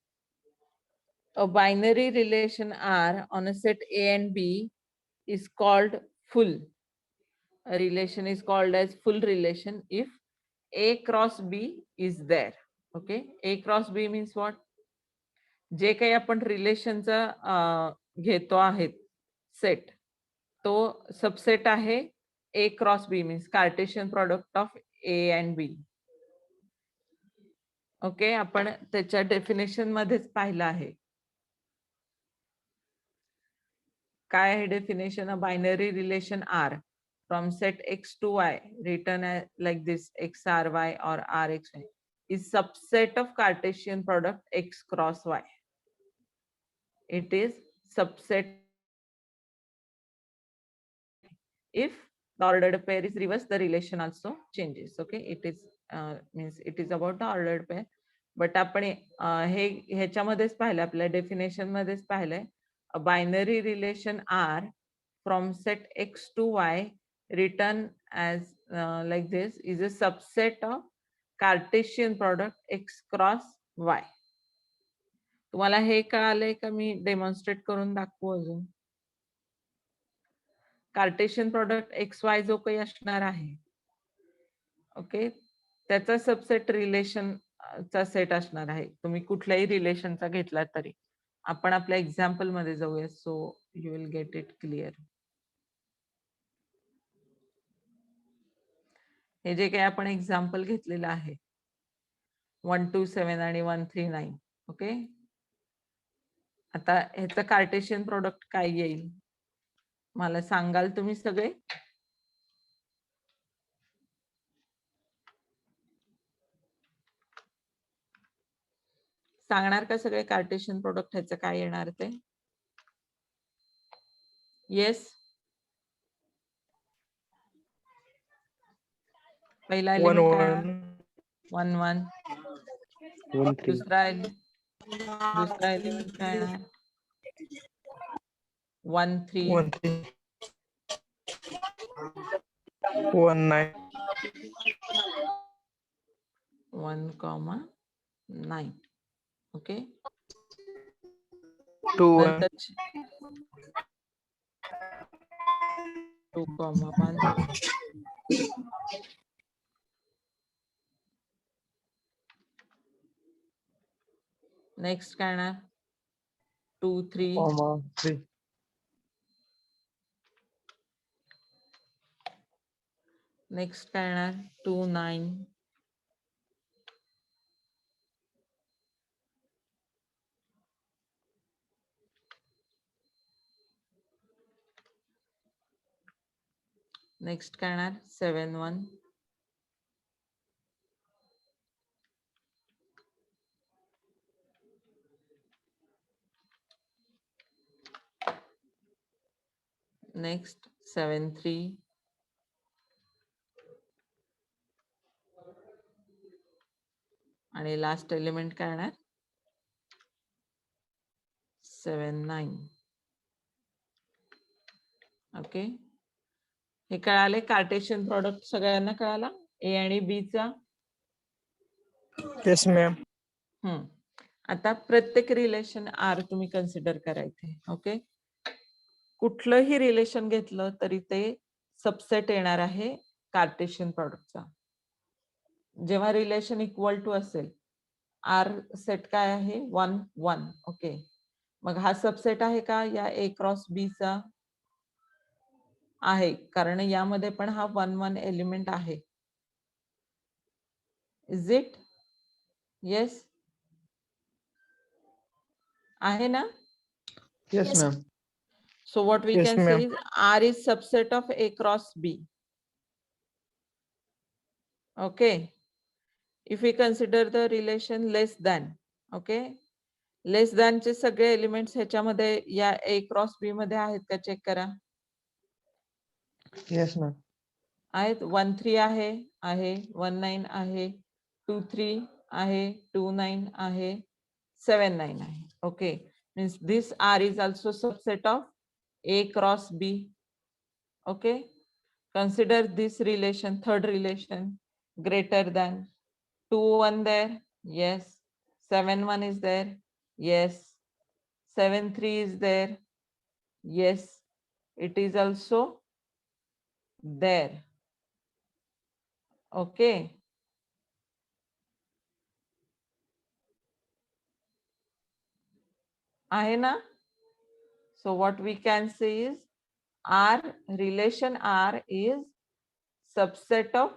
Speaker 1: A binary relation R on a set A and B is called full. A relation is called as full relation if A cross B is there. Okay, A cross B means what? जे काही आपण रिलेशनचा घेतो आहेत set, तो subset आहे A cross B means Cartesian product of A and B. Okay, आपण त्याच्या definition मध्येच पाहिलं आहे. काय आहे definition? A binary relation R from set X to Y written as like this XRY or RXY is subset of Cartesian product X cross Y. It is subset if the ordered pair is reversed, the relation also changes. Okay, it is means it is about the ordered pair. But आपण हे ह्याच्यामध्येच पाहिलं, आपल्या definition मध्येच पाहिलंय, a binary relation R from set X to Y written as like this is a subset of Cartesian product X cross Y. तुम्हाला हे कळालंय का? मी demonstrate करून दाखवू अजून. कार्टेशियन प्रोडक्ट एक्स वाय जो काही असणार आहे, ओके, त्याचा सबसेट रिलेशन चा सेट असणार आहे. तुम्ही कुठल्याही रिलेशनचा घेतला तरी. आपण आपल्या एक्झाम्पल मध्ये जाऊया, so you will get it clear. हे जे काही आपण एक्झाम्पल घेतलेलं आहे 127 आणि 139. ओके, आता ह्याचं कार्टेशियन प्रोडक्ट काय येईल मला सांगाल तुम्ही सगळे? सांगणार का सगळे कार्टेशियन प्रोडक्ट ह्याचं काय येणार ते? येस, पहिला
Speaker 5: 1
Speaker 1: एलिमेंट काय
Speaker 5: 1
Speaker 1: 1 1.
Speaker 5: 1 3
Speaker 1: दुसरा एलिमेंट काय येणार 1 3.
Speaker 5: 1 3 1 9
Speaker 1: 1,9. ओके.
Speaker 5: 2 1
Speaker 1: नंतर 2,1. नेक्स्ट काय येणार 2 3.
Speaker 2: 3.
Speaker 1: नेक्स्ट काय येणार 2 9. नेक्स्ट काय येणार 7 1. नेक्स्ट 7 3. आणि लास्ट एलिमेंट काय येणार 7 9. ओके. हे कळाले कार्टेशियन प्रोडक्ट सगळ्यांना कळाला ए आणि बी चा.
Speaker 5: yes ma'am
Speaker 1: आता प्रत्येक रिलेशन आर तुम्ही कन्सिडर करायचे. ओके. कुठलंही रिलेशन घेतलं तरी ते सबसेट येणार आहे कार्टेशियन प्रोडक्टचा. जेव्हा रिलेशन इक्वल टू असेल आर सेट काय आहे 1 1. ओके. मग हा सबसेट आहे का या ए क्रॉस बी चा आहे, कारण यामध्ये पण हा 1 1 एलिमेंट आहे. इज इट येस आहे ना.
Speaker 2: Yes,
Speaker 3: Yes.
Speaker 2: ma'am.
Speaker 1: So what we
Speaker 5: Yes,
Speaker 1: can say
Speaker 5: ma'am.
Speaker 1: is R is subset of A cross B. Okay. If we consider the relation less than, okay, less than चे सगळे elements ह्याच्यामध्ये या A cross B मध्ये आहेत का check करा.
Speaker 2: Yes, ma'am.
Speaker 1: आहेत 1 3 आहे 1 9 आहे 2 3 आहे 2 9 आहे 7 9 आहे. Okay, means this R is also subset of A cross B. Okay, consider this relation, third relation, greater than 2 1 there, yes. 7 1 is there, yes. 7 3 is there, yes. It is also there. Okay. आहे ना. So what we can say is R, relation R is subset of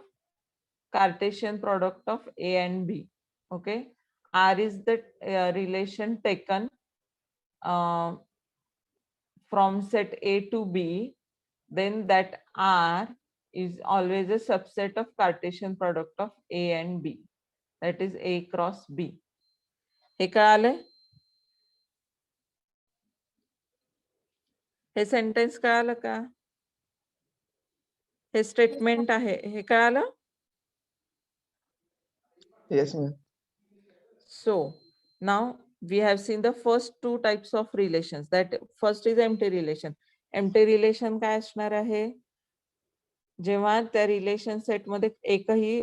Speaker 1: Cartesian product of A and B. Okay. R is the relation taken from set A to B. Then that R is always a subset of Cartesian product of A and B. That is A cross B. हे कळालंय. हे sentence कळालं का. हे statement आहे हे कळालं.
Speaker 2: Yes, ma'am.
Speaker 1: So now we have seen the first two types of relations. That first is empty relation. Empty relation काय असणार आहे. जेव्हा त्या रिलेशन सेट मध्ये एकही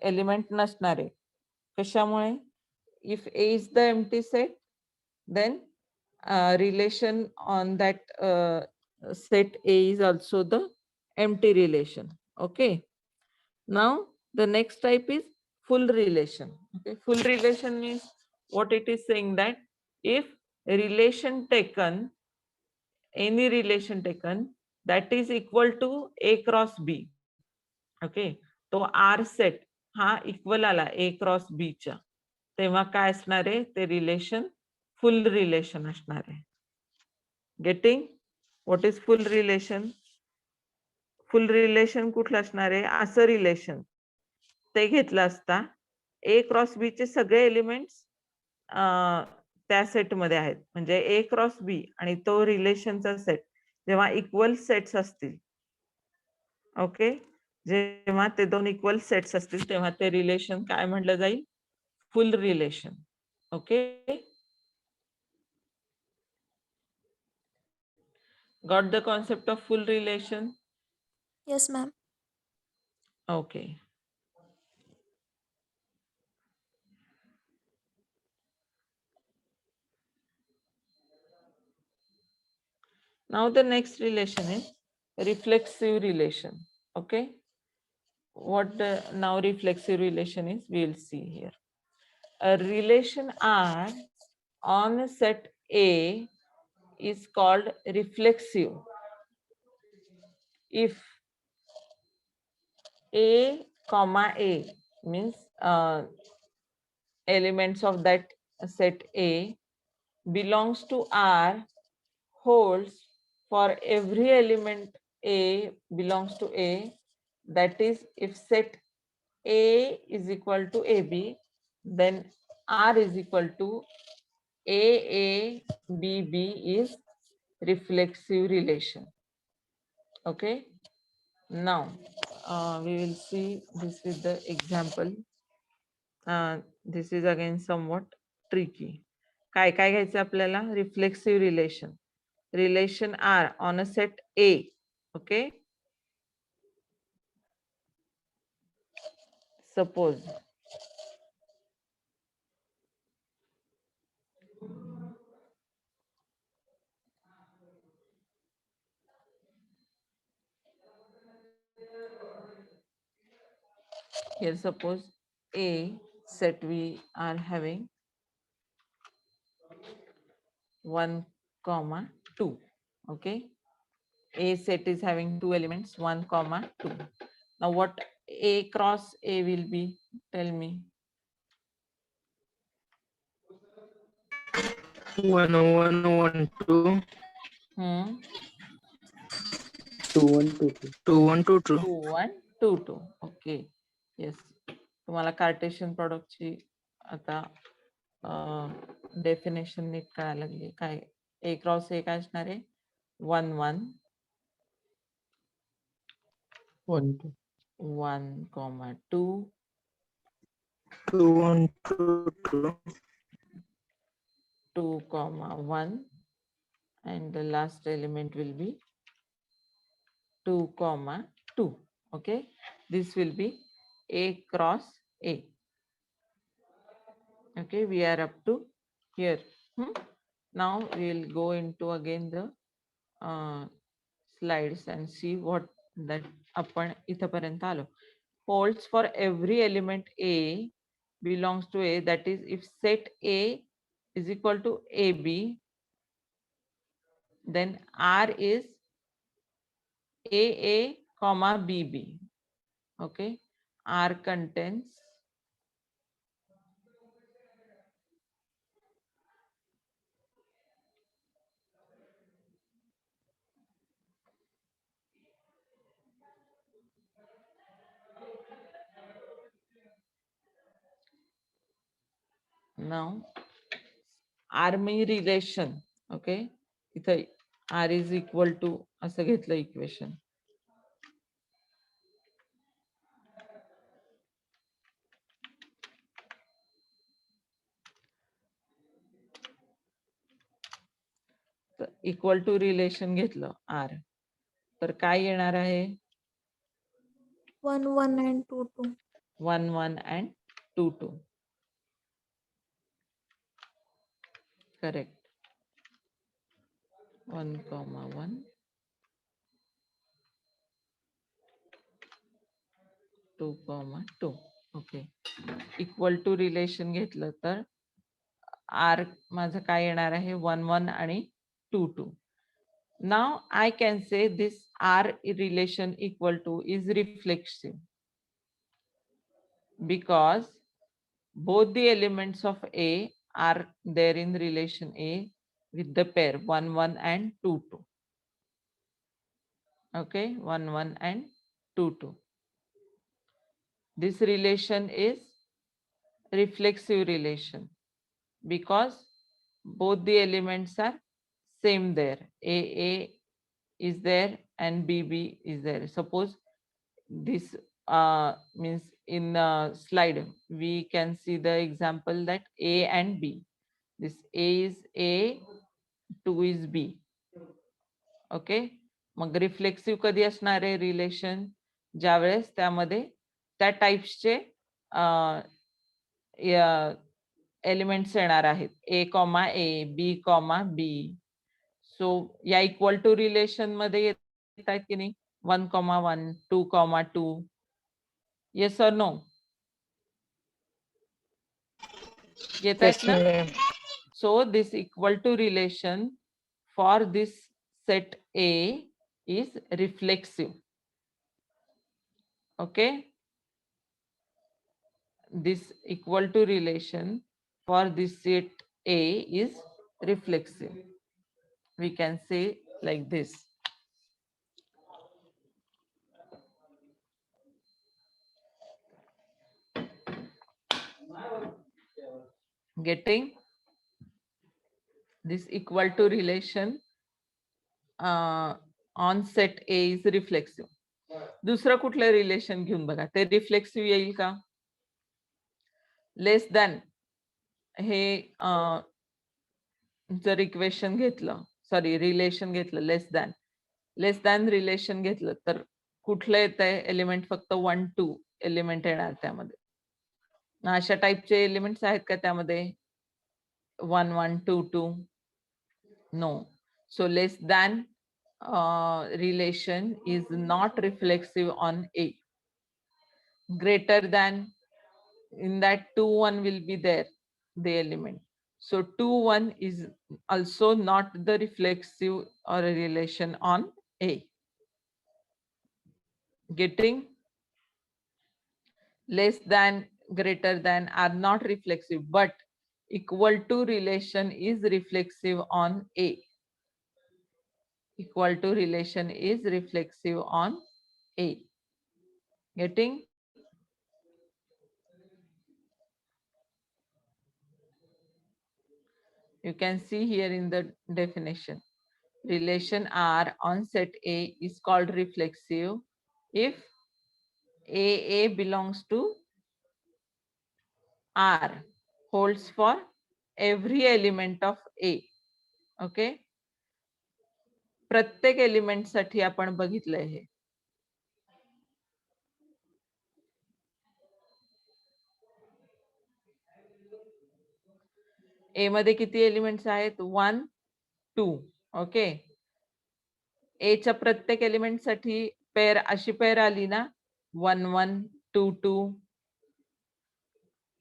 Speaker 1: एलिमेंट नसणार आहे. कशामुळे if A is the empty set then relation on that set A is also the empty relation. Okay. Now the next type is full relation. Okay. Full relation means what it is saying that if a relation taken, any relation taken that is equal to A cross B. Okay. तो R set हा equal आला A cross B च्या, तेव्हा काय असणार आहे ते relation full relation असणार आहे. Getting what is full relation. Full relation कुठलं असणार आहे असं रिलेशन ते घेतलं असता ए क्रॉस बी चे सगळे एलिमेंट्स त्या सेट मध्ये आहेत. म्हणजे ए क्रॉस बी आणि तो रिलेशनचा सेट जेव्हा इक्वल सेट्स असतील. ओके. जेव्हा ते दोन इक्वल सेट्स असतील तेव्हा ते रिलेशन काय म्हटलं जाईल? Full relation. Okay, got the concept of full relation?
Speaker 3: Yes, ma'am.
Speaker 1: Okay. Now the next relation is reflexive relation. Okay, what the now reflexive relation is, we will see here. A relation R on a set A is called reflexive if A comma A means elements of that set A belongs to R holds for every element A belongs to A, that is if set A is equal to AB, then R is equal to AABB is reflexive relation. Okay, now we will see this with the example. This is again somewhat tricky. काय काय घ्यायचं आपल्याला? Reflexive relation R on a set A. Okay, suppose here, suppose A set we are having 1, 2. Okay, A set is having two elements 1, 2. Now what A cross A will be? Tell me.
Speaker 5: 1 1 1 2
Speaker 1: Hmm.
Speaker 2: 2 1 2 2.
Speaker 5: 2 1 2 2.
Speaker 1: 2 1 2 2. Okay, yes, तुम्हाला Cartesian प्रोडक्टची आता definition NEET कळायला लागली. काय A cross A काय असणार आहे? 1 1
Speaker 2: 1 2.
Speaker 1: 1, 2
Speaker 5: 2 1 2 2.
Speaker 1: 2, 1, and the last element will be 2, 2. Okay, this will be A cross A. Okay, we are up to here. Now we will go into again the slides and see what that आपण इथपर्यंत आलो. Holds for every element A belongs to A, that is if set A is equal to AB, then R is AA comma BB. Okay, R contains now army relation. Okay, इथं R is equal to असं घेतलं equation. Equal to relation घेतलं R, तर काय येणार आहे?
Speaker 3: 1 1 and 2 2.
Speaker 1: 1 1 and 2 2. Correct. 1 1 2 2. Okay, equal to relation घेतलं तर R माझं काय येणार आहे? 1 1 आणि 2 2. Now I can say this R relation equal to is reflexive because both the elements of A are there in relation A with the pair 1 1 and 2 2. Okay, 1 1 and 2 2. This relation is reflexive relation because both the elements are same there. AA is there and BB is there. Suppose this means in slide we can see the example that A and B. This A is A, 2 is B. Okay, mug reflexive कधी असणार आहे relation, ज्यावेळेस त्यामध्ये त्या टाइप्सचे elements येणार आहेत, ए comma ए, B comma B. सो या equal to relation मध्ये येत आहेत की नाही, 1,1, 2,2. येस और नो? येत आहेत
Speaker 5: Yes,
Speaker 1: ना?
Speaker 5: ma'am.
Speaker 1: So this equal to relation for this set A is reflexive. Okay. This equal to relation for this set A is reflexive. We can say like this. Getting? This equal to relation on set A is reflexive. दुसरं कुठलं relation घेऊन बघा, ते reflexive येईल का? Less than हे जर equation घेतलं, sorry relation घेतलं, लेस दॅन रिलेशन घेतलं तर कुठलं येत आहे एलिमेंट? फक्त 1, 2 एलिमेंट येणार त्यामध्ये. अशा टाइपचे एलिमेंट्स आहेत का त्यामध्ये? 1, 1, 2, 2. नो. So less than relation is not reflexive on A. Greater than, in that 2, 1 will be there, the element. So 2, 1 is also not the reflexive or a relation on A. Getting? Less than, greater than are not reflexive, but equal to relation is reflexive on A. Equal to relation is reflexive on A. Getting? You can see here in the definition, relation R on set A is called reflexive if AA belongs to R, holds for every element of A. Okay. प्रत्येक element साठी आपण बघितलंय हे. ए मध्ये किती elements आहेत? 1, 2. Okay. ए च्या प्रत्येक element साठी पेअर, अशी पेअर आली ना, 1, 1, 2, 2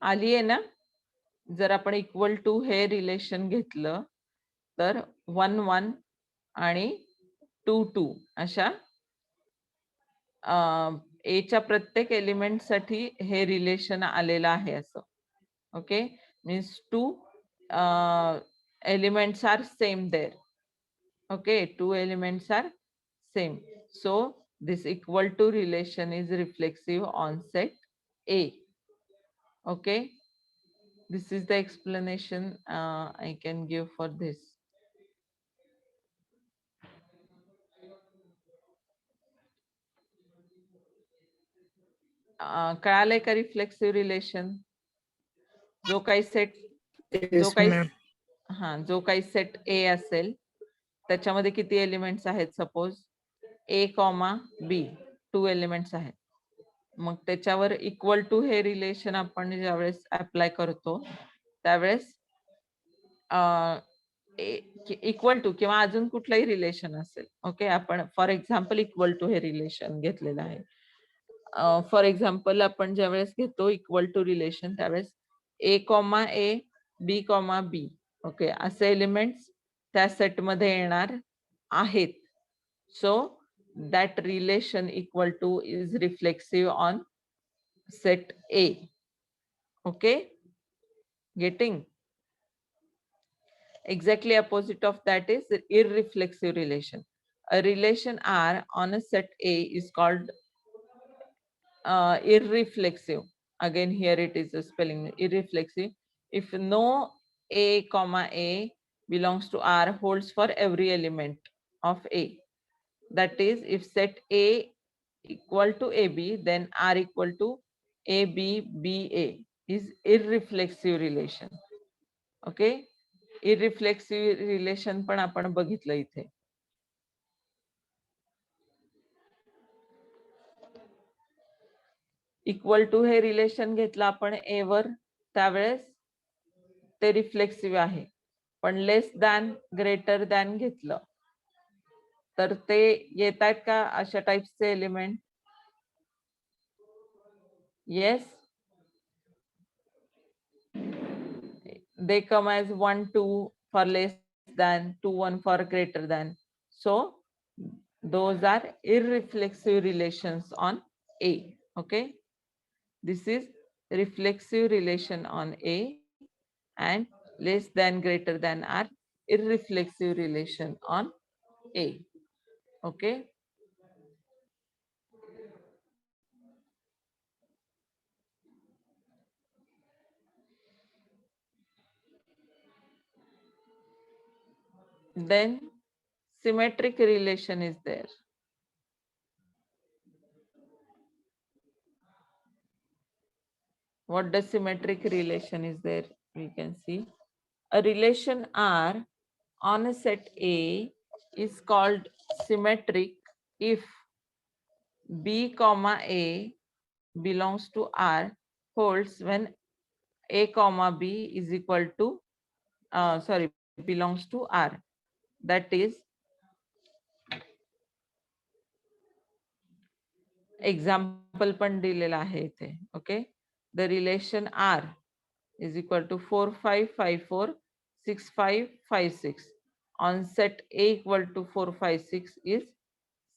Speaker 1: आली आहे ना. जर आपण इक्वल टू हे रिलेशन घेतलं तर 1, 1 आणि 2, 2 अशा ए च्या प्रत्येक एलिमेंट साठी हे रिलेशन आलेलं आहे असं. Okay, means 2 elements are same there. Okay, 2 elements are same. So this equal to relation is reflexive on set A. Okay, this is the explanation I can give for this. कळालंय का reflexive relation? जो काही set, जो काही जो काही set ए असेल त्याच्यामध्ये किती एलिमेंट्स आहेत? सपोज ए कॉमा बी 2 एलिमेंट्स आहेत. मग त्याच्यावर इक्वल टू हे रिलेशन आपण ज्यावेळेस अप्लाय करतो त्यावेळेस इक्वल टू किंवा अजून कुठलंही रिलेशन असेल. ओके, आपण फॉर एक्झाम्पल इक्वल टू हे रिलेशन घेतलेलं आहे. फॉर एक्झाम्पल आपण ज्यावेळेस घेतो इक्वल टू रिलेशन त्यावेळेस ए कॉमा ए, बी कॉमा बी, ओके, असे एलिमेंट्स त्या सेट मध्ये येणार आहेत. सो that relation equal to is reflexive on set A. Okay, getting? Exactly opposite of that is irreflexive relation. A relation R on a set A is called irreflexive. Again here it is a spelling irreflexive if no A comma A belongs to R holds for every element of A. That is, if set A equal to AB, then R equal to AB, BA is irreflexive relation. Okay, irreflexive relation पण आपण बघितलं इथे. Equal to हे relation घेतलं आपण ए वर, त्यावेळेस ते reflexive आहे. पण लेस दॅन ग्रेटर दॅन घेतलं तर ते येत आहेत का अशा टाइप्सचे element? Yes, they come as 1 2 for less than, 2 1 for greater than. So those are irreflexive relations on A. Okay, this is reflexive relation on A, and less than greater than are irreflexive relation on A. Okay, then symmetric relation is there. What the symmetric relation is there? We can see a relation R on a set A is called symmetric if B comma A belongs to R holds when A comma B is equal to belongs to R. That is, example पण दिलेला आहे इथे. Okay, the relation R is equal to 4 5 5 4 6 5 5 6 on set A equal to 4 5 6 is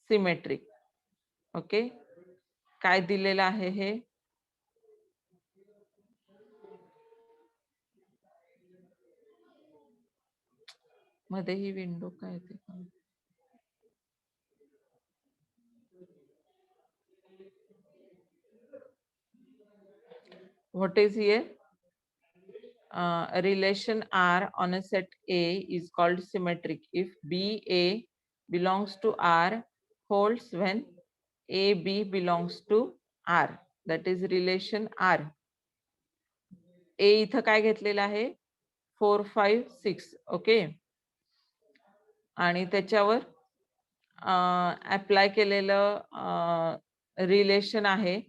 Speaker 1: symmetric. Okay, काय दिलेलं आहे हे? मध्ये ही window काय ते? What is here? A relation R on a set A is called symmetric if BA belongs to R holds when AB belongs to R. That is relation R. A इथं काय घेतलेलं आहे? 4 5 6. ओके, आणि त्याच्यावर apply केलेलं relation आहे,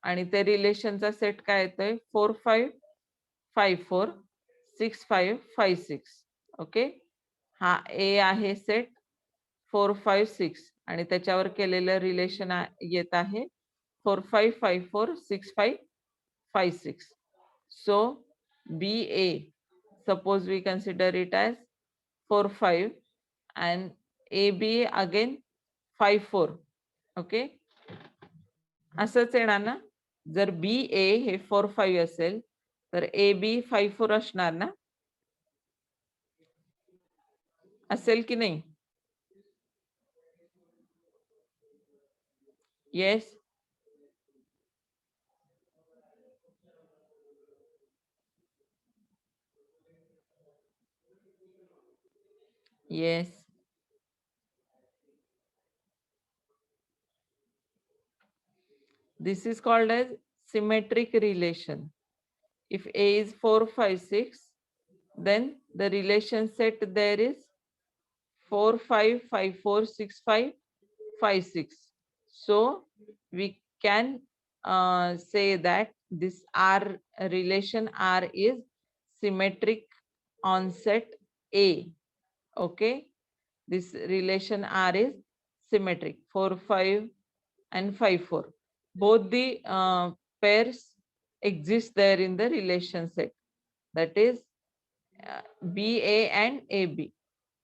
Speaker 1: आणि त्या रिलेशनचा सेट काय येतोय? 4 5 5 4 6 5 5 6. ओके, हा ए आहे सेट 4 5 6, आणि त्याच्यावर केलेलं रिलेशन येत आहे 4 5 5 4 6 5 5 6. So BA, suppose we consider it as 4 5 and AB again 5 4. Okay, असंच येणार ना? जर BA हे 4 5 असेल तर AB 5 4 असणार ना? असेल की नाही? Yes, yes. This is called as symmetric relation. If A is 4 5 6, then the relation set there is 4 5 5 4 6 5 5 6. So we can say that this R relation R is symmetric on set A. Okay, this relation R is symmetric 4 5 and 5 4. Both the pairs exist there in the relation set, that is BA and AB.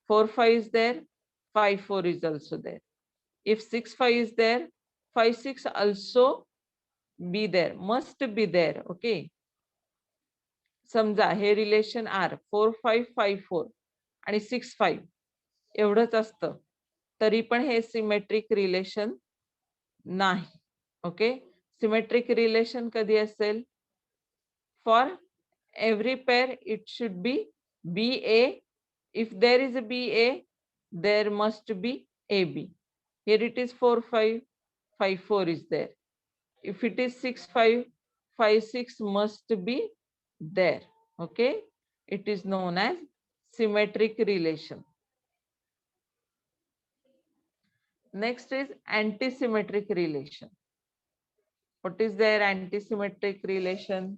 Speaker 1: 4 5 is there, 5 4 is also there. If 6 5 is there, 5 6 also be there, must be there. Okay, समजा हे relation R 4 5 5 4 आणि 6 5 एवढंच असतं तरी पण हे symmetric relation नाही. Okay, symmetric relation कधी असेल? For every pair it should be BA. If there is a BA, there must be AB. Here it is 4 5. 5 4 is there. If it is 6 5 5 6 must be there. Okay, it is known as symmetric relation. Next is antisymmetric relation. What is their antisymmetric relation?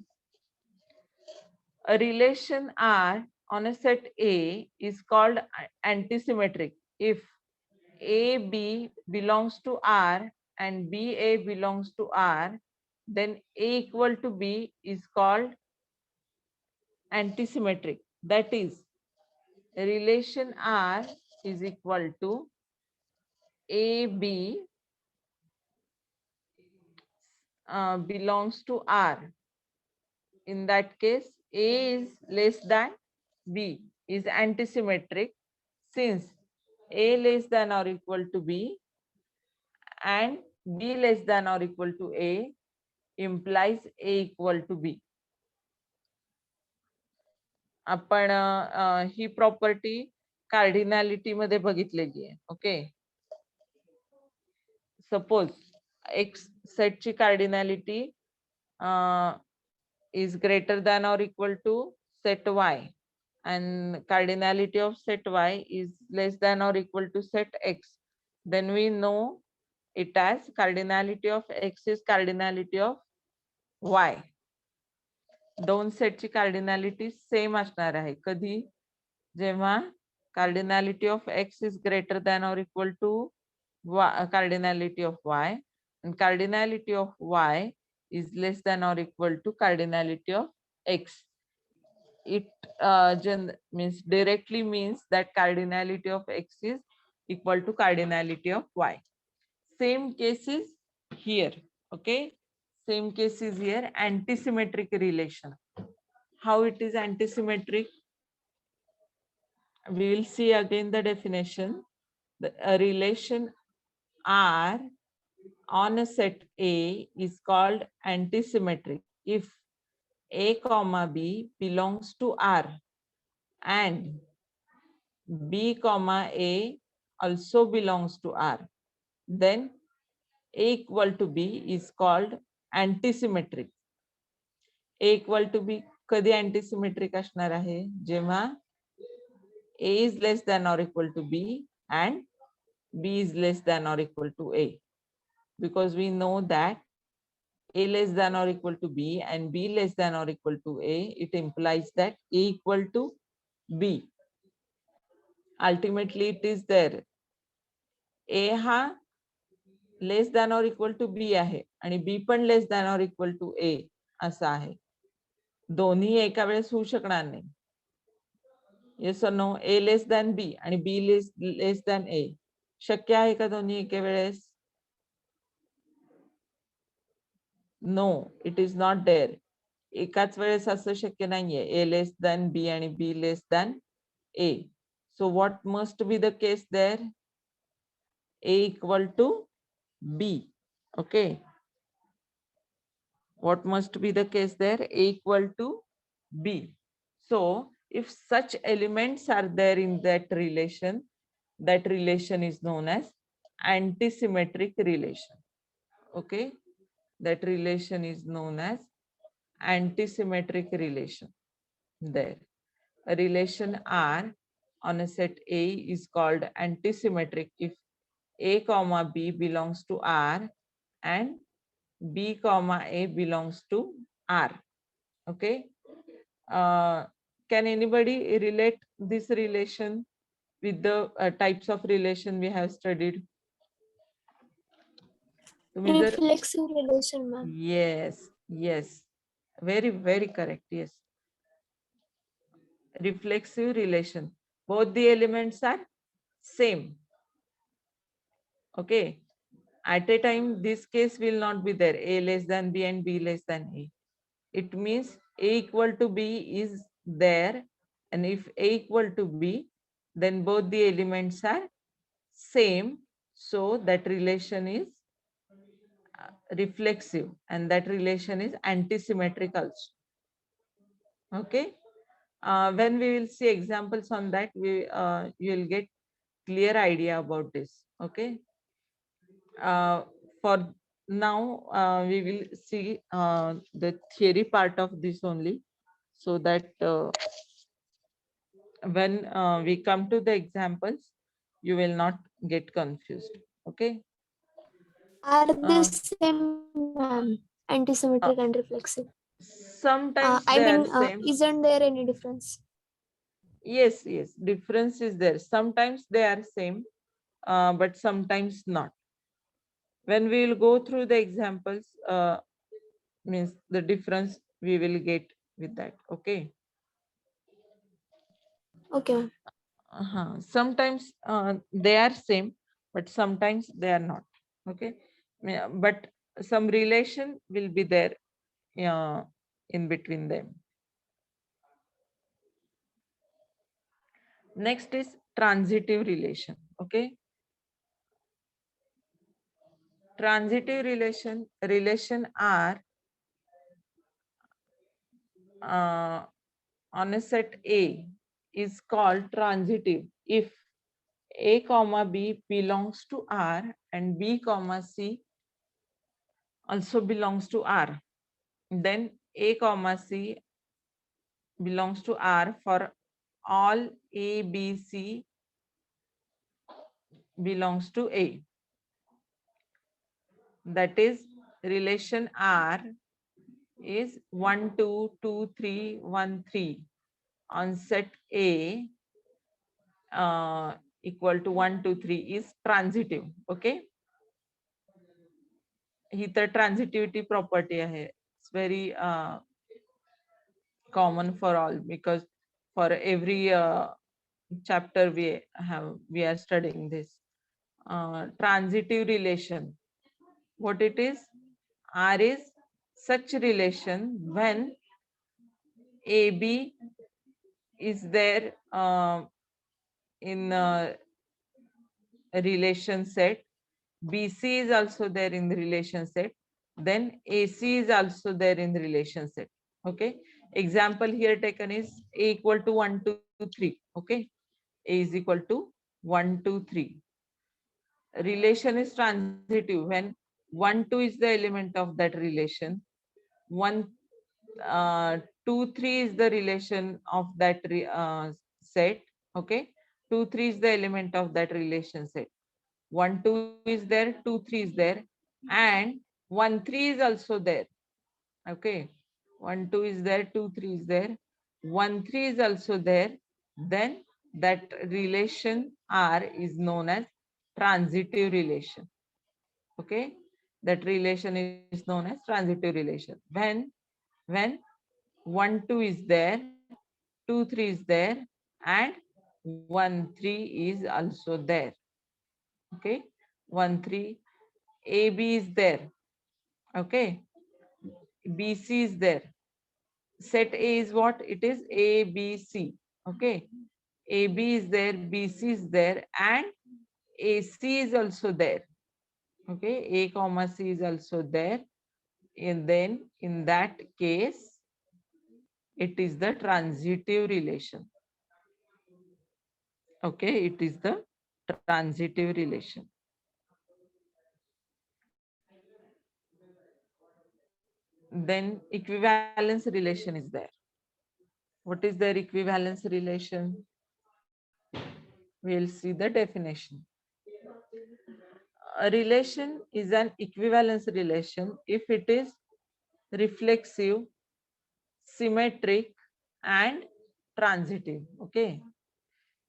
Speaker 1: A relation R on a set A is called antisymmetric if AB belongs to R and BA belongs to R, then A equal to B is called antisymmetric. That is, relation R is equal to AB belongs to R. In that case, A is less than B is antisymmetric since A less than or equal to B and B less than or equal to A implies A equal to B. आपण ही property कार्डिनॅलिटी मध्ये बघितलेली आहे. Okay, suppose X सेटची cardinality is greater than or equal to set Y and cardinality of set Y is less than or equal to set X, then we know it as cardinality of X is cardinality of Y. दोन सेटची कार्डिनॅलिटी same असणार आहे. कधी? जेव्हा कार्डिनॅलिटी of X is greater than or equal to cardinality of Y and cardinality of Y is less than or equal to cardinality of X. It means directly means that cardinality of X is equal to cardinality of Y. Same cases here. Okay, same cases here. Antisymmetric relation. How it is antisymmetric? We will see again the definition. A relation R on a set A is called antisymmetric if A comma B belongs to R and B comma A also belongs to R. Then A equal to B is called antisymmetric. A equal to B कधी antisymmetric असणार आहे? जेव्हा A is less than or equal to B and B is less than or equal to A. Because we know that A less than or equal to B and B less than or equal to A, it implies that A equal to B. Ultimately, it is there. A हा less than or equal to B आहे आणि B पण less than or equal to A असा आहे. दोन्ही एका वेळेस होऊ शकणार नाही. Yes or no? A less than B आणि B less than A. शक्य आहे का दोन्ही एका वेळेस? No, it is not there. एकाच वेळेस असं शक्य नाहीये. A less than B आणि B less than A. So what must be the case there? A equal to B. Okay. What must be the case there? A equal to B. So if such elements are there in that relation is known as antisymmetric relation. Okay. That relation is known as antisymmetric relation. There. A relation R on a set A is called antisymmetric if A comma B belongs to R and B comma A belongs to R. Okay. Can anybody relate this relation with the types of relation we have studied?
Speaker 3: Reflexive relation, ma'am.
Speaker 1: Yes, yes. Very, very correct. Yes. Reflexive relation. Both the elements are same. Okay. At a time, this case will not be there. A less than B and B less than A. It means A equal to B is there. And if A equal to B, then both the elements are same. So that relation is reflexive and that relation is antisymmetric also. Okay. When we will see examples on that, you will get clear idea about this. Okay. for now, we will see the theory part of this only, so that when we come to the examples, you will not get confused. Okay.
Speaker 3: Are they
Speaker 1: Uh,
Speaker 3: same, ma'am? Antisymmetric and reflexive.
Speaker 1: Sometimes
Speaker 3: I
Speaker 1: they are
Speaker 3: mean,
Speaker 1: same.
Speaker 3: isn't there any difference?
Speaker 1: Yes, yes, difference is there. Sometimes they are same, but sometimes not. When we will go through the examples, means the difference we will get with that. Okay.
Speaker 3: Okay, ma'am.
Speaker 1: Sometimes they are same, but sometimes they are not. Okay. But some relation will be there in between them. Next is transitive relation. Okay. Transitive relation are on a set A is called transitive if A comma B belongs to R and B comma C also belongs to R. Then A comma C belongs to R for all A, B, C belongs to A. That is, relation R is 1, 2, 2, 3, 1, 3 on set A equal to 1, 2, 3 is transitive. Okay. ही तर transitivity property आहे. It's very common for all, because for every chapter we are studying this transitive relation. What it is? R is such relation when AB is there in a relation set, BC is also there in the relation set, then AC is also there in the relation set. Okay. Example here taken is A equal to 1, 2, 3. Okay. A is equal to 1, 2, 3. Relation is transitive when 1, 2 is the element of that relation. 1, 2, 3 is the relation of that set. Okay. 2, 3 is the element of that relation set. 1, 2 is there, 2, 3 is there, and 1, 3 is also there. Okay. 1, 2 is there, 2, 3 is there, 1, 3 is also there. Then that relation R is known as transitive relation. Okay. That relation is known as transitive relation. When 1, 2 is there, 2, 3 is there, and 1, 3 is also there. Okay. 1, 3, AB is there. Okay. BC is there. Set A is what? It is ABC. Okay. AB is there, BC is there, and AC is also there. Okay. A comma C is also there. And then in that case, it is the transitive relation. Okay. It is the transitive relation. Then equivalence relation is there. What is their equivalence relation? We'll see the definition. A relation is an equivalence relation if it is reflexive, symmetric, and transitive. Okay.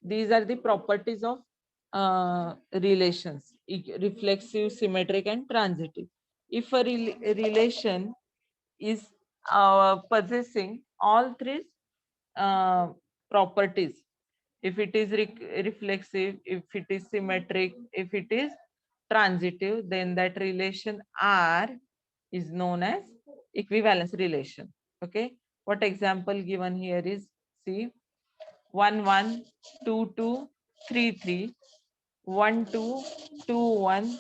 Speaker 1: These are the properties of relations: reflexive, symmetric, and transitive. If a relation is possessing all three properties, if it is reflexive, if it is symmetric, if it is transitive, then that relation R is known as equivalence relation. Okay. What example given here is, see, 1, 1, 2, 2, 3, 3, 1, 2, 2, 1,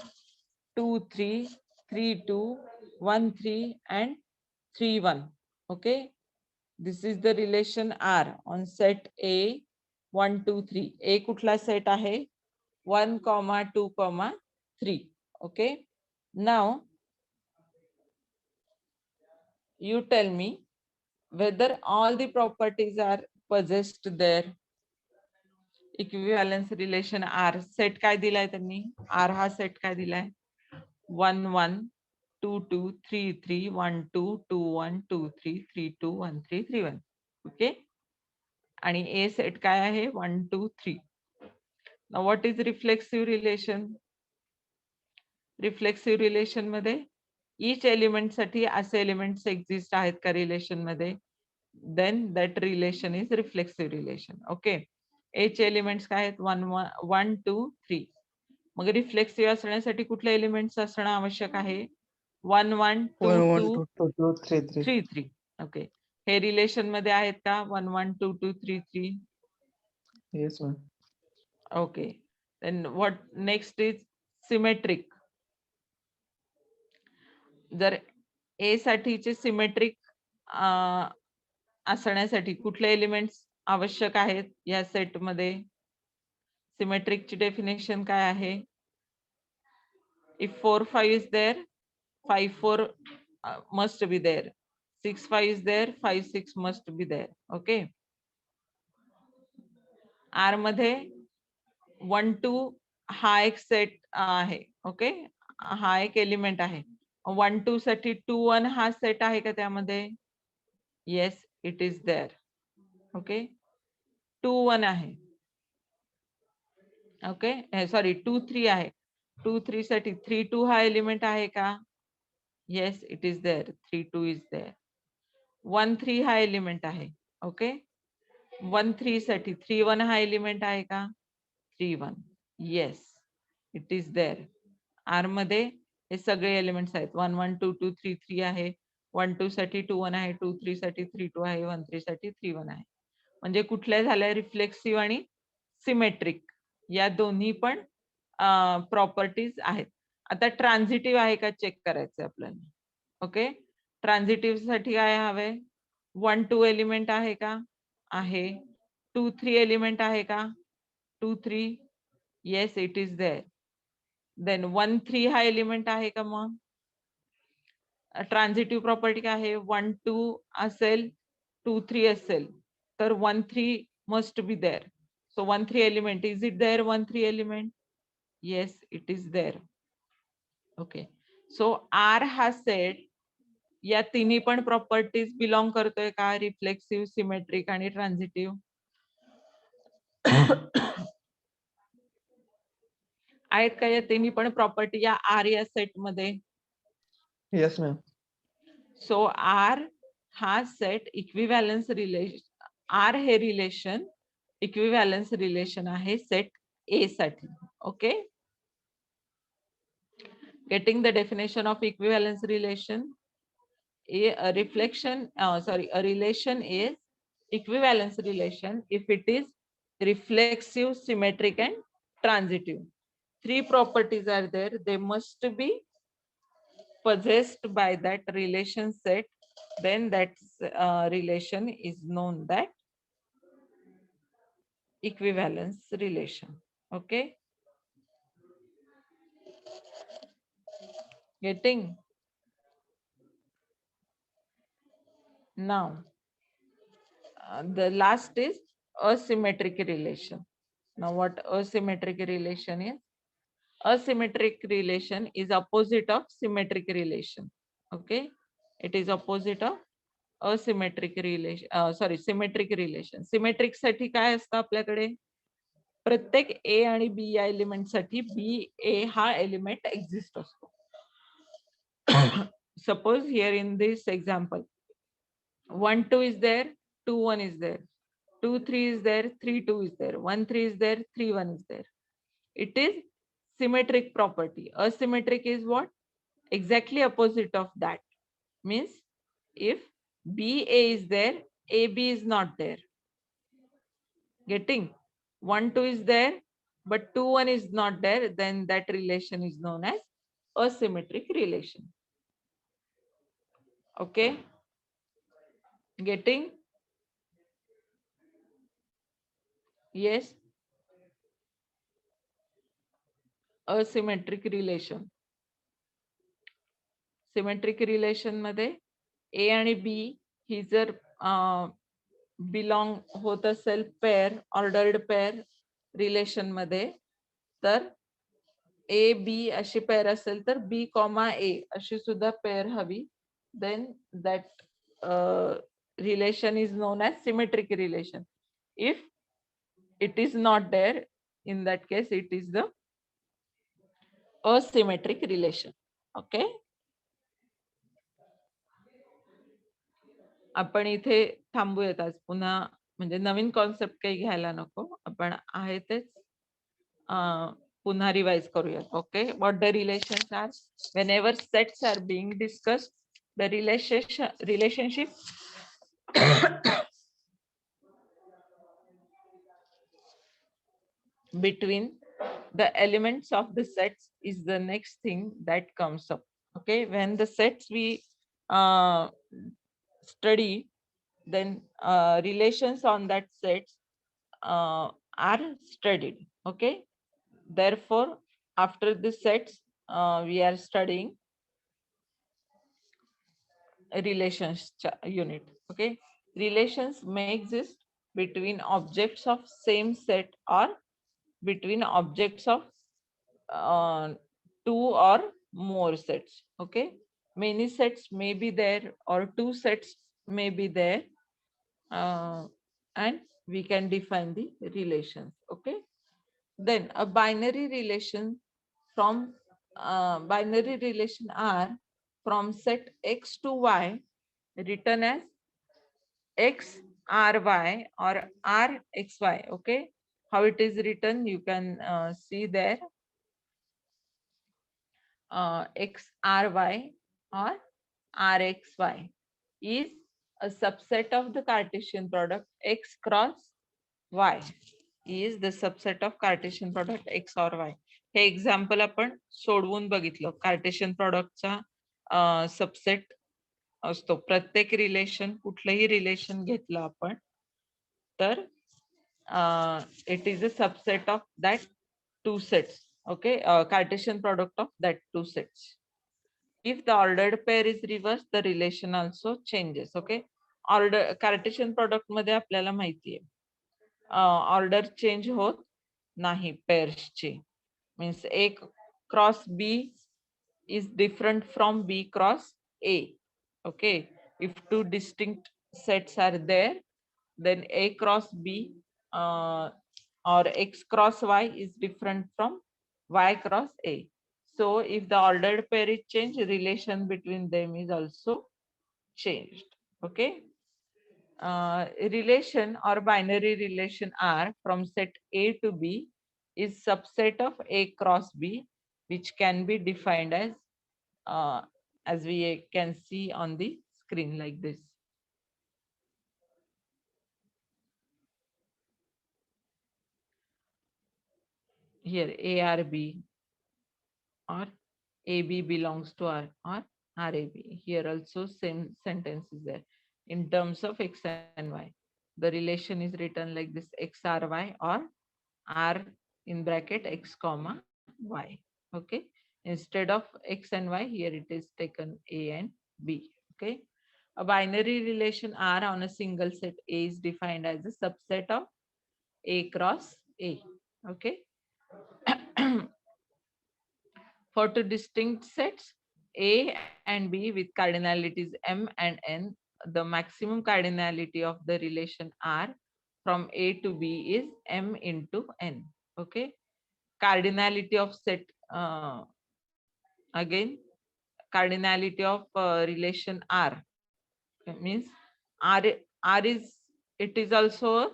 Speaker 1: 2, 3, 3, 2, 1, 3, and 3, 1. Okay. This is the relation R on set A 1, 2, 3. A कुठला set आहे? 1, 2, 3. Okay. Now, you tell me whether all the properties are possessed there. Equivalence relation R set काय दिलाय त्यांनी? R हा set काय दिलाय? 1 1 2 2 3 3 1 2 2 1 2 3 3 2 1 3 3 1. Okay. आणि A set काय आहे? 1 2 3. Now what is reflexive relation? Reflexive relation मध्ये each element साठी असे elements exist आहेत का relation मध्ये? Then that relation is reflexive relation. Okay. H elements काय आहेत? 1 2 3. मग reflexive असण्यासाठी कुठले elements असणं आवश्यक आहे? 1 1 2
Speaker 2: 1 1
Speaker 1: 2
Speaker 2: 2 2 3 3.
Speaker 1: 3 3. ओके. हे रिलेशन मध्ये आहेत का? 1 1 2 2 3 3.
Speaker 2: Yes, ma'am.
Speaker 1: Okay. Then what next is symmetric. जर A साठीचे सिमेट्रिक असण्यासाठी कुठले एलिमेंट्स आवश्यक आहेत या सेट मध्ये? सिमेट्रिकची डेफिनेशन काय आहे? If 4 5 is there, 5 4 must be there. 6 5 is there, 5 6 must be there. Okay. R मध्ये 1 2 हा एक सेट आहे. ओके. हा एक एलिमेंट आहे. 1 2 साठी 2 1 हा सेट आहे का त्यामध्ये? Yes, it is there. Okay. 2 1 आहे. ओके. सॉरी 2 3 आहे. 2 3 साठी 3 2 हा एलिमेंट आहे का? Yes, it is there. 3 2 is there. 1 3 हा एलिमेंट आहे. ओके. 1 3 साठी 3 1 हा एलिमेंट आहे का? 3 1. Yes, it is there. R मध्ये हे सगळे एलिमेंट्स आहेत. 1 1 2 2 3 3 आहे. 1 2 साठी 2 1 आहे. 2 3 साठी 3 2 आहे. 1 3 साठी 3 1 आहे. म्हणजे कुठल्या झाल्या? रिफ्लेक्सिव्ह आणि सिमेट्रिक या दोन्ही पण प्रॉपर्टीज आहेत. आता ट्रान्झिटिव्ह आहे का चेक करायचं आपल्याला. ओके. ट्रान्झिटिव्ह साठी काय हवे? 1 2 एलिमेंट आहे का? आहे. 2 3 एलिमेंट आहे का? 2 3. Yes, it is there. Then 1 3 हा एलिमेंट आहे का? मग ट्रान्झिटिव्ह प्रॉपर्टी काय आहे? 1 2 असेल, 2 3 असेल तर 1 3 must be there. So 1 3 element, is it there 1 3 element? Yes, it is there. Okay. So R हा सेट या तिन्ही पण प्रॉपर्टीज बिलॉंग करतोय का? रिफ्लेक्सिव्ह, सिमेट्रिक आणि ट्रान्झिटिव्ह. आहेत का या तिन्ही पण प्रॉपर्टी या आर या सेट मध्ये?
Speaker 2: Yes, ma'am.
Speaker 1: सो आर हा सेट इक्विव्हॅलन्स रिलेशन, आर हे रिलेशन इक्विव्हॅलन्स रिलेशन आहे सेट ए साठी. Okay. Getting the definition of equivalence relation, a relation is equivalence relation if it is reflexive, symmetric and transitive. Three properties are there. They must be possessed by that relation set. Then that relation is known that equivalence relation. Okay. Getting? Now, the last is asymmetric relation. Now, what asymmetric relation is? Asymmetric relation is opposite of symmetric relation. Okay. It is opposite of asymmetric relation. Symmetric relation. Symmetric साठी काय असतं आपल्याकडे? प्रत्येक ए आणि B या element साठी B ए हा element exist असतो. Suppose here in this example, 1 2 is there, 2 1 is there, 2 3 is there, 3 2 is there, 1 3 is there, 3 1 is there. It is symmetric property. Asymmetric is what? Exactly opposite of that. Means if BA is there, AB is not there. Getting? 1 2 is there, but 2 1 is not there, then that relation is known as asymmetric relation. Okay. Getting? Yes. Asymmetric relation. Symmetric relation मध्ये ए आणि B ही जर belong होत असेल pair, ordered pair relation मध्ये, तर A B अशी pair असेल तर बी कॉमा ए अशी सुद्धा पेअर हवी. Then that relation is known as symmetric relation. If it is not there, in that case it is the asymmetric relation. Okay, आपण इथे थांबूयात आज. पुन्हा म्हणजे नवीन कॉन्सेप्ट काही घ्यायला नको, आपण आहे तेच पुन्हा रिवाइज करूयात. Okay, what the relations are, whenever sets are being discussed, the relationship between the elements of the sets is the next thing that comes up. Okay, when the sets we study, then relations on that sets are studied. Okay, therefore after the sets we are studying a relations unit. Okay, relations may exist between objects of same set or between objects of two or more sets. Okay, many sets may be there or two sets may be there, and we can define the relations. Okay, then a binary relation from binary relation R from set X to Y written as X R Y or R X Y. Okay, how it is written you can see there, X R Y or R X Y is a subset of the Cartesian product X cross Y is the subset of Cartesian product X or Y. हे example आपण सोडवून बघितलं. Cartesian प्रॉडक्टचा subset असतो. प्रत्येक relation, कुठलंही relation घेतलं आपण तर it is a subset of that two sets. Okay, Cartesian product of that two sets. If the ordered pair is reversed, the relation also changes. Okay, order Cartesian product मध्ये आपल्याला माहिती आहे order change होत नाही पेअर्सची. Means A cross B is different from B cross A. Okay, if two distinct sets are there, then A cross B or X cross Y is different from Y cross A. So if the ordered pair is changed, relation between them is also changed. Okay, relation or binary relation R from set A to B is subset of A cross B, which can be defined as we can see on the screen like this. Here ARB or AB belongs to R or RAB. Here also same sentence is there. In terms of X and Y, the relation is written like this: XRY or R in bracket X comma Y. Okay, instead of X and Y, here it is taken A and B. Okay, a binary relation R on a single set A is defined as a subset of A cross A. Okay. For two distinct sets A and B with cardinalities M and N, the maximum cardinality of the relation R from A to B is M into N. Okay, cardinality of set, again cardinality of relation R means R is, it is also a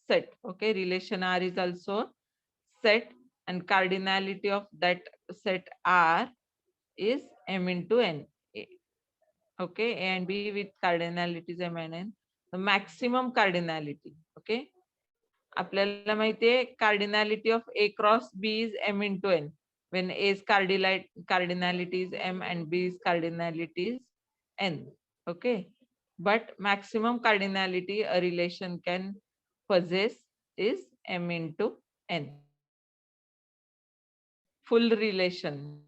Speaker 1: set. Okay, relation R is also a set, and cardinality of that set R is M into N. Okay, A and B with cardinalities M and N, the maximum cardinality. Okay, आपल्याला माहितीये cardinality of A cross B is M into N. When A's cardinality is M and B's cardinality is N. Okay, but maximum cardinality a relation can possess is M into N. Full relation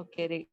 Speaker 1: Okay,